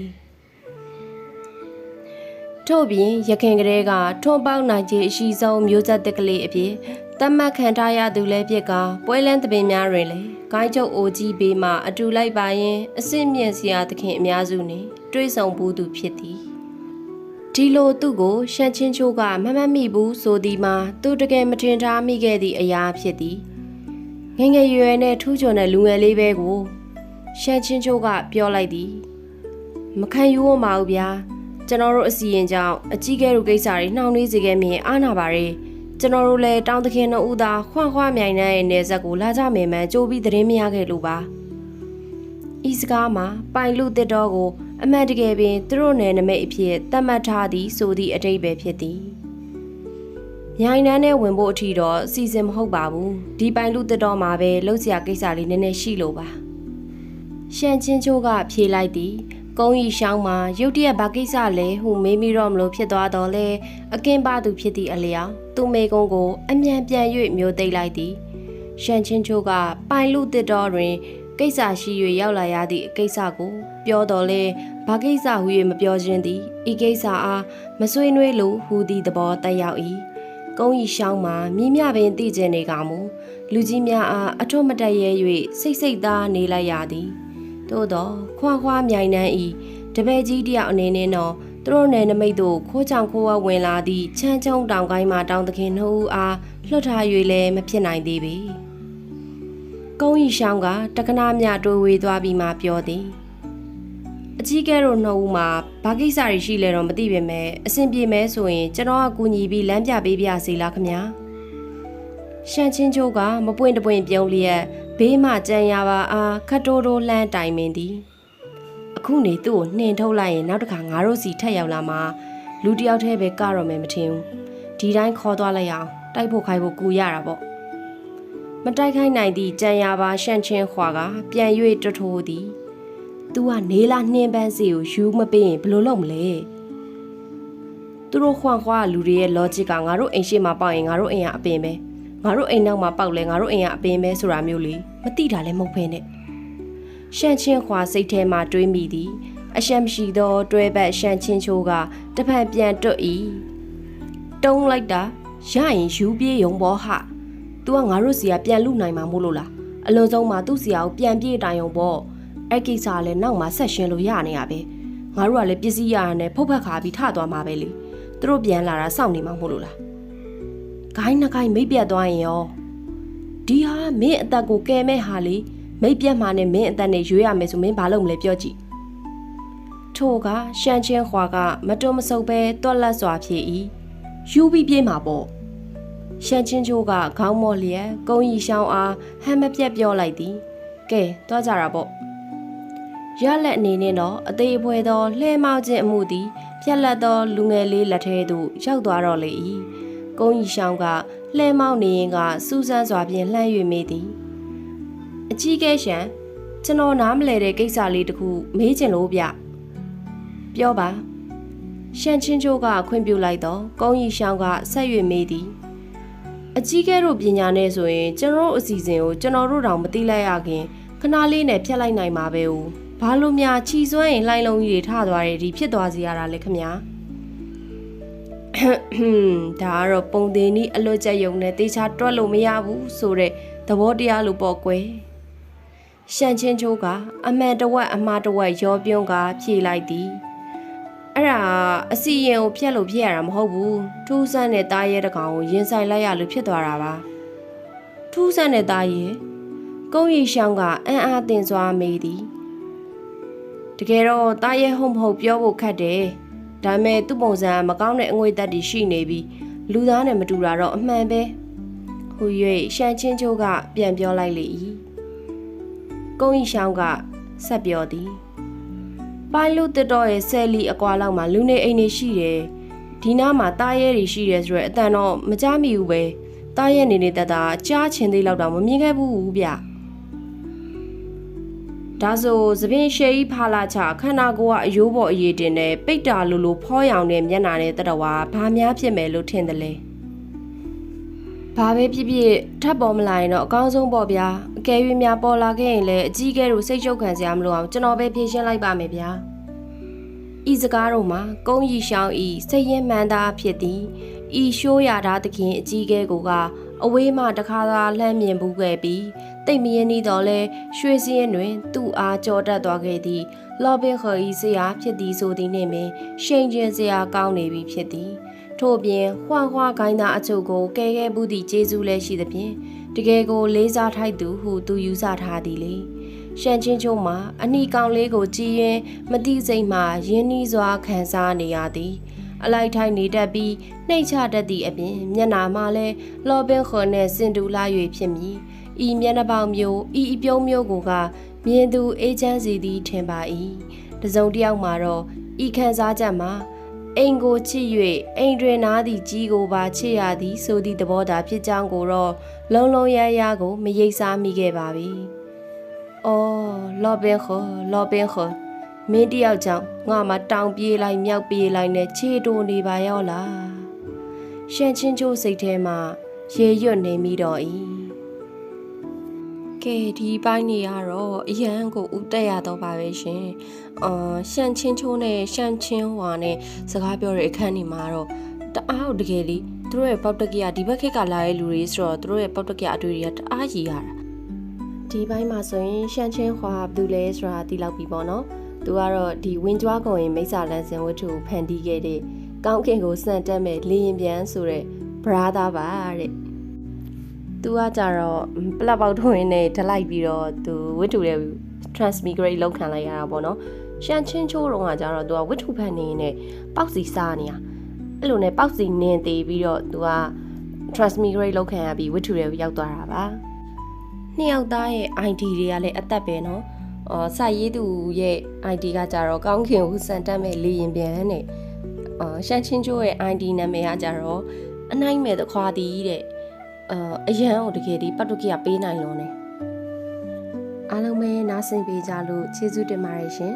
ထို့ပြင်ရခင်ကလေးကထွန်းပေါက်နိုင်ခြင်းအရှိဆုံးမျိုးဆက်တက်ကလေးအဖြစ်တတ်မှတ်ခံထားရသူလည်းဖြစ်ကပွဲလန်းသပင်များတွင်လည်းဂိုင်းချုပ်အိုကြီးဘေးမှအတူလိုက်ပါရင်အစစ်မြင့်စရာသခင်အများစုနှင့်တွေ့ဆုံဘူးသူဖြစ်သည်ဒီလိုသူ့ကိုရှန့်ချင်းချိုးကမမှတ်မိဘူးဆိုသည်မှာသူတကယ်မထင်ထားမိခဲ့သည့်အရာဖြစ်သည်ငယ်ငယ်ရွယ်နဲ့ထူးချွန်တဲ့လူငယ်လေးပဲကိုရှန့်ချင်းချိုးကပြောလိုက်သည်မခံယူရမှာဘူးဗျာကျွန်တော်တို့အစီရင်ကြောင့်အကြီးကဲတို့ကိစ္စတွေနှောင့်နှေးစေခဲ့မြင်အားနာပါရယ်ကျွန်တော်တို့လည်းတောင်သခင်တို့ဦးသာခွန့်ခွမြိုင်တဲ့နေဆက်ကိုလာကြမယ်မှန်ကြိုးပြီးသတင်းမရခဲ့လို့ပါဤစကားမှာပိုင်လူတစ်တော်ကိုအမှန်တကယ်ပင်သူတို့နယ်နမိတ်အဖြစ်သတ်မှတ်ထားသည်ဆိုသည့်အတိတ်ပဲဖြစ်သည်မြိုင်နန်းနဲ့ဝင်ဖို့အထီတော့စီစဉ်မဟုတ်ပါဘူးဒီပိုင်လူတစ်တော်မှာပဲလှုပ်ရှားကိစ္စလေးနည်းနည်းရှိလို့ပါရှန့်ချင်းချိုးကဖြေလိုက်သည်ကုန်းရီရှောင်းမှာရုတ်တရက်ဘာကိစ္စလဲဟုမေးမိတော့မလို့ဖြစ်သွားတော့လေအကင်းပါသူဖြစ်သည့်အလျောက်သူ့မိကုန်းကိုအမြန်ပြန်၍မျိုးသိမ့်လိုက်သည်ရှန့်ချင်းချိုးကပိုင်လူတစ်တော်တွင်ကိစ္စရှိ၍ရောက်လာရသည့်ကိစ္စကိုပြောတော်လဲဘာကိစ္စဟု၍မပြောခြင်းသည်ဤကိစ္စအားမဆွေးနွေးလို့ဟူသည့်သဘောတက်ရောက်၏ကုန်းရီရှောင်းမှာမြင်းမြပင်တည်ခြင်းတွေကမူလူကြီးများအားအထွတ်မတက်ရဲ၍စိတ်သားနေလိုက်ရသည်သို့တော့ခွာမြိုင်နှန်းဤတပည့်ကြီးတယောက်အနေနဲ့တော့သူတို့နယ်နမိတ်တို့ခိုးချောင်ခိုးဝဝင်လာသည့်ချမ်းချုံတောင်ကိုင်းမှာတောင်သခင်နှုတ်ဦးအားလွှတ်ထား၍လည်းမဖြစ်နိုင်သေးပေကုန်းရီရှောင်းကတက္ကနာမြတိုးဝေးသွားပြီးမှပြောသည်အကြီးကဲတို့နှုတ်ဦးမှာဘာကိစ္စတွေရှိလဲတော့မသိပေမဲ့အဆင်ပြေမဲဆိုရင်ကျွန်တော်ကကူညီပြီးလမ်းပြပေးပြစီလားခမညာရှန့်ချင်းချိုးကမပွင့်တပွင့်ပြုံးလျက်ဘေးမှကြံရပါအားခတ်တိုးတိုးလှမ်းတိုင်ပင်သည်အခုနေသူ့ကိုနှင်ထုတ်လိုက်ရင်နောက်တစ်ခါငါတို့စီထက်ရောက်လာမှလူတယောက်တည်းပဲကတော့မယ်မထင်ဘူးဒီတိုင်းခေါ်သွားလိုက်အောင်တိုက်ဖို့ခိုင်းဖို့ကူရတာပေါ့မတိုက်ခိုင်းနိုင်သည့်ကြံရပါရှန့်ချင်းခွာကပြန်၍တထိုးသည်သူကနေလာနှင်းပန်းစီကိုယူမပေးရင်ဘယ်လိုလုပ်မလဲသူတို့ခွန်ခွာလူတွေရဲ့ logic ကငါတို့အိမ်ရှိမှပေါက်ရင်ငါတို့အိမ်ကအပင်ပဲငါတို့အိမ်နောက်မှာပေါက်လဲငါတို့အိမ်ကအပင်ပဲဆိုတာမျိုးလေမသိတာလည်းမဟုတ်ဖ ೇನೆ ရှန့်ချင်းခွာစိတ်ထဲမှာတွေးမိသည်အရှက်မရှိသောတွဲဘက်ရှန့်ချင်းချိုးကတစ်ဖက်ပြန်တွတ်၏တုံးလိုက်တာရရင်ယူပြေးရုံပေါ်ဟာသူကငါတို့စီကပြန်လူနိုင်မှာမို့လို့လားအလွန်ဆုံးမှာသူ့စီကိုပြန်ပြေးတိုင်ုံပေါ့အဲ့ကိစ္စလည်းနောက်မှာဆက်ရှင်းလို့ရနေရပဲငါတို့ကလည်းပစ္စည်းရရနဲ့ဖုတ်ဖက်ခါပြီးထသွားမှာပဲလေသူတို့ပြန်လာတာစောင့်နေမှာမို့လို့လားဂိုင်းနှကိုင်းမိတ်ပြတ်သွားရင်ရောဒီဟာမင်းအသက်ကိုကယ်မဲ့ဟာလေမိတ်ပြတ်မှနဲ့မင်းအသက်နဲ့ရွေးရမယ်ဆိုမင်းဘာလုပ်မလဲပြောကြည့်ထို့ကရှန့်ချင်းခွာကမတွမဆုပ်ပဲတွက်လက်စွာဖြစ်၏ယူပြီးပြေးမှာပေါ့ရှန့်ချင်းချိုးကခေါင်းမော့လျက်ကုန်းရီရှောင်းအားဟမ်းမပြတ်ပြောလိုက်သည်ကဲသွားကြတာပေါ့ရလက်အနေနဲ့တော့အသေးအဖွဲသောလှဲမောက်ခြင်းအမှုသည်ပြက်လက်သောလူငယ်လေးလက်ထဲသို့ရောက်သွားတော့လေ၏ ကုန်းကြီးရှောင်းကလှဲမောင်းနေရင်ကစူးစမ်းစွာဖြင့်လှမ်း၍မေးသည်အကြီးကဲရှန်ကျွန်တော်နားမလဲတဲ့ကိစ္စလေးတစ်ခုမေးချင်လို့ဗျပြောပါရှန်ချင်းချိုးကခွင့်ပြုလိုက်တော့ကုန်းကြီးရှောင်းကဆက်၍မေးသည်အကြီးကဲတို့ပညာနဲ့ဆိုရင်ကျွန်တော်အစီအစဉ်ကိုကျွန်တော်တို့တောင်မသိလိုက်ရခင်ခဏလေးနဲ့ဖြတ်လိုက်နိုင်မှာပဲဦးဘာလို့များချီစွမ်းရင်လှိုင်းလုံးကြီးတွေထသွားတယ်ဒီဖြစ်သွားစီရတာလေခမညာဒါကတော့ပုံသေးနီးအလွတ်ကျက်ယုံနဲ့တေချာတွက်လို့မရဘူးဆိုတဲ့သဘောတရားလို့ပေါ့ကွယ်ရှန်ချင်းချိုးကအမှန်တဝက်အမှားတဝက်ရောပြုံးကဖြေလိုက်သည်အဲ့ဒါအစီရင်ကိုဖျက်လို့ဖြစ်ရတာမဟုတ်ဘူးထူးဆန်းတဲ့သားရဲတကောင်ကိုရင်ဆိုင်လိုက်ရလို့ဖြစ်သွားတာပါထူးဆန်းတဲ့သားရဲကုန်းရီရှောင်းကအံ့အားသင့်စွာမေးသည်တကယ်တော့သားရဲဟုတ်မဟုတ်ပြောဖို့ခက်တယ်ဒါပေမဲ့သူ့ပုံစံမကောင်းတဲ့အငွေတက်တီရှိနေပြီးလူသားနဲ့မတူတာတော့အမှန်ပဲဟူ၍ရှန်ချင်းချိုးကပြန်ပြောလိုက်လေ၏ကုန်းရီရှောင်းကဆက်ပြောသည်ပိုင်လူတစ်တော်ရဲ့ဆယ်လီအကွာလောက်မှာလူနေအိမ်တွေရှိတယ်ဒီနားမှာတားရဲတွေရှိတယ်ဆိုတော့အတန်တော့မကြားမိဘူးပဲတားရဲနေနေတတ်တာကြားချင်သေးလောက်တော့မမြင်ခဲ့ဘူးဗျဒါဆိုသပင်ရှေကြီးဖာလာချခန္ဓာကိုယ်ကအယိုးပေါ်အရေးတင်တဲ့ပိတ်တာလိုလိုဖောရောင်တဲ့မျက်နှာနဲ့တတော်ဝါဘာများဖြစ်မယ်လို့ထင်တယ်လဲဘာပဲဖြစ်ဖြစ်ထပ်ပေါ်မလာရင်တော့အကောင်းဆုံးပေါ့ဗျာအကယ်၍များပေါ်လာခဲ့ရင်လည်းအကြီးကဲတို့စိတ်ချုပ်ခံစရာမလိုအောင်ကျွန်တော်ပဲဖြေရှင်းလိုက်ပါမယ်ဗျာဤစကားတို့မှာကုန်းရီရှောင်းဤစိတ်ရင်းမှန်သားဖြစ်သည်ဤရှိုးရတာတခင်အကြီးကဲကအဝေးမှတခါသာလှမ်းမြင်ဘူးခဲ့ပြီးတိတ်မရင်နီတော့လဲရွှေစင်းတွင်သူ့အားကြော်တတ်သွားခဲ့သည်လော်ဘင်ခေါ်ဤစရာဖြစ်သည်ဆိုသည်နှင့်ပင်ရှိန်ချင်းစရာကောင်းနေပြီဖြစ်သည်ထို့ပြင်ဟွာခိုင်းသားအချို့ကိုကဲခဲ့ဘူးသည့်ကျေးဇူးလည်းရှိသဖြင့်တကယ်ကိုလေးစားထိုက်သူဟုသူယူဆထားသည်လေရှန်ချင်းချိုးမှာအနီကောင်လေးကိုကြည်ရင်မတိစိတ်မှရင်းနှီးစွာခံစားနေရသည်အလိုက်ထိုင်နေတတ်ပြီးနှိတ်ချတတ်သည့်အပြင်မျက်နာမှလည်းလော်ဘင်ခေါ်နှင့်စင်တူလာ၍ဖြစ်မည်ဤမျက်နှာပေါက်မျိုးဤအပြုံးမျိုးကိုကမြင်သူအေးချမ်းစီသည်ထင်ပါ၏တစုံတစ်ယောက်မှာတော့ဤခံစားချက်မှာအိမ်ကိုချစ်၍အိမ်တွင်နားသည့်ကြီးကိုပါချစ်ရသည်ဆိုသည့်သဘောသာဖြစ်ကြောင်းကိုတော့လုံးလုံးရရကိုမရိပ်စားမိခဲ့ပါပြီ။အော်လော်ဘင်ခေါ်မင်းတယောက်ကြောင့်ငါမှတောင်ပြေးလိုက်မြောက်ပြေးလိုက်နဲ့ခြေတိုးနေပါရောလား။ရှန်ချင်းချိုးစိတ်ထဲမှာရေရွတ်နေမိတော့၏။ကဲဒီပိုင်းနေရတော့အရန်ကိုဥတက်ရတော့ပါပဲရှင်ရှန်ချင်းချိုးနဲ့ရှန်ချင်းဟွာနဲ့စကားပြောတဲ့အခန်းဒီမှာတော့တအားတကယ်လေးသူတို့ရဲ့ပေါက်တက်ကီကဒီဘက်ခေတ်ကလာတဲ့လူတွေဆိုတော့သူတို့ရဲ့ပေါက်တက်ကီအတွေ့တွေကတအားရည်ရတာဒီပိုင်းမှာဆိုရင်ရှန်ချင်းဟွာဘယ်သူလဲဆိုတာသိလောက်ပြီပေါ့နော်သူကတော့ဒီဝင်းကြွားကုန်ရင်မိစ္ဆာလန်းစင်ဝတ္ထုကိုဖန်တီးခဲ့တဲ့ကောင်းကင်ကိုစံတက်မဲ့လေရင်ပြန်ဆိုတဲ့ဘရာသာပါတဲ့သူကကြတော့ပလက်ပေါက်ထွင်းနဲ့ဒလိုက်ပြီးတော့သူဝတ္ထုတွေ transmigrate လောက်ခံလိုက်ရတာပေါ့နော်ရှန်ချင်းချိုးတော့ကကြတော့သူကဝတ္ထုဖန်နေနဲ့ပေါက်စီစားနေတာအဲ့လိုနဲ့ပေါက်စီနင်းသေးပြီးတော့သူက transmigrate လောက်ခံရပြီးဝတ္ထုတွေရောက်သွားတာပါနှစ်ယောက်သားရဲ့ ID တွေကလည်းအသက်ပဲနော်စာရေးသူရဲ့ ID ကကြတော့ကောင်းခင်ကိုစံတက်မဲ့လေရင်ပြန်နဲ့ရှန်ချင်းချိုးရဲ့ ID နာမည်ကကြတော့အနိုင်မဲ့တခွာသည်တဲ့အရန်ကိုတကယ်ဒီပတ်တုကီကပေးနိုင်လို့ ਨੇ အားလုံးပဲနားဆင်ပေးကြလို့ကျေးဇူးတင်ပါတယ်ရှင်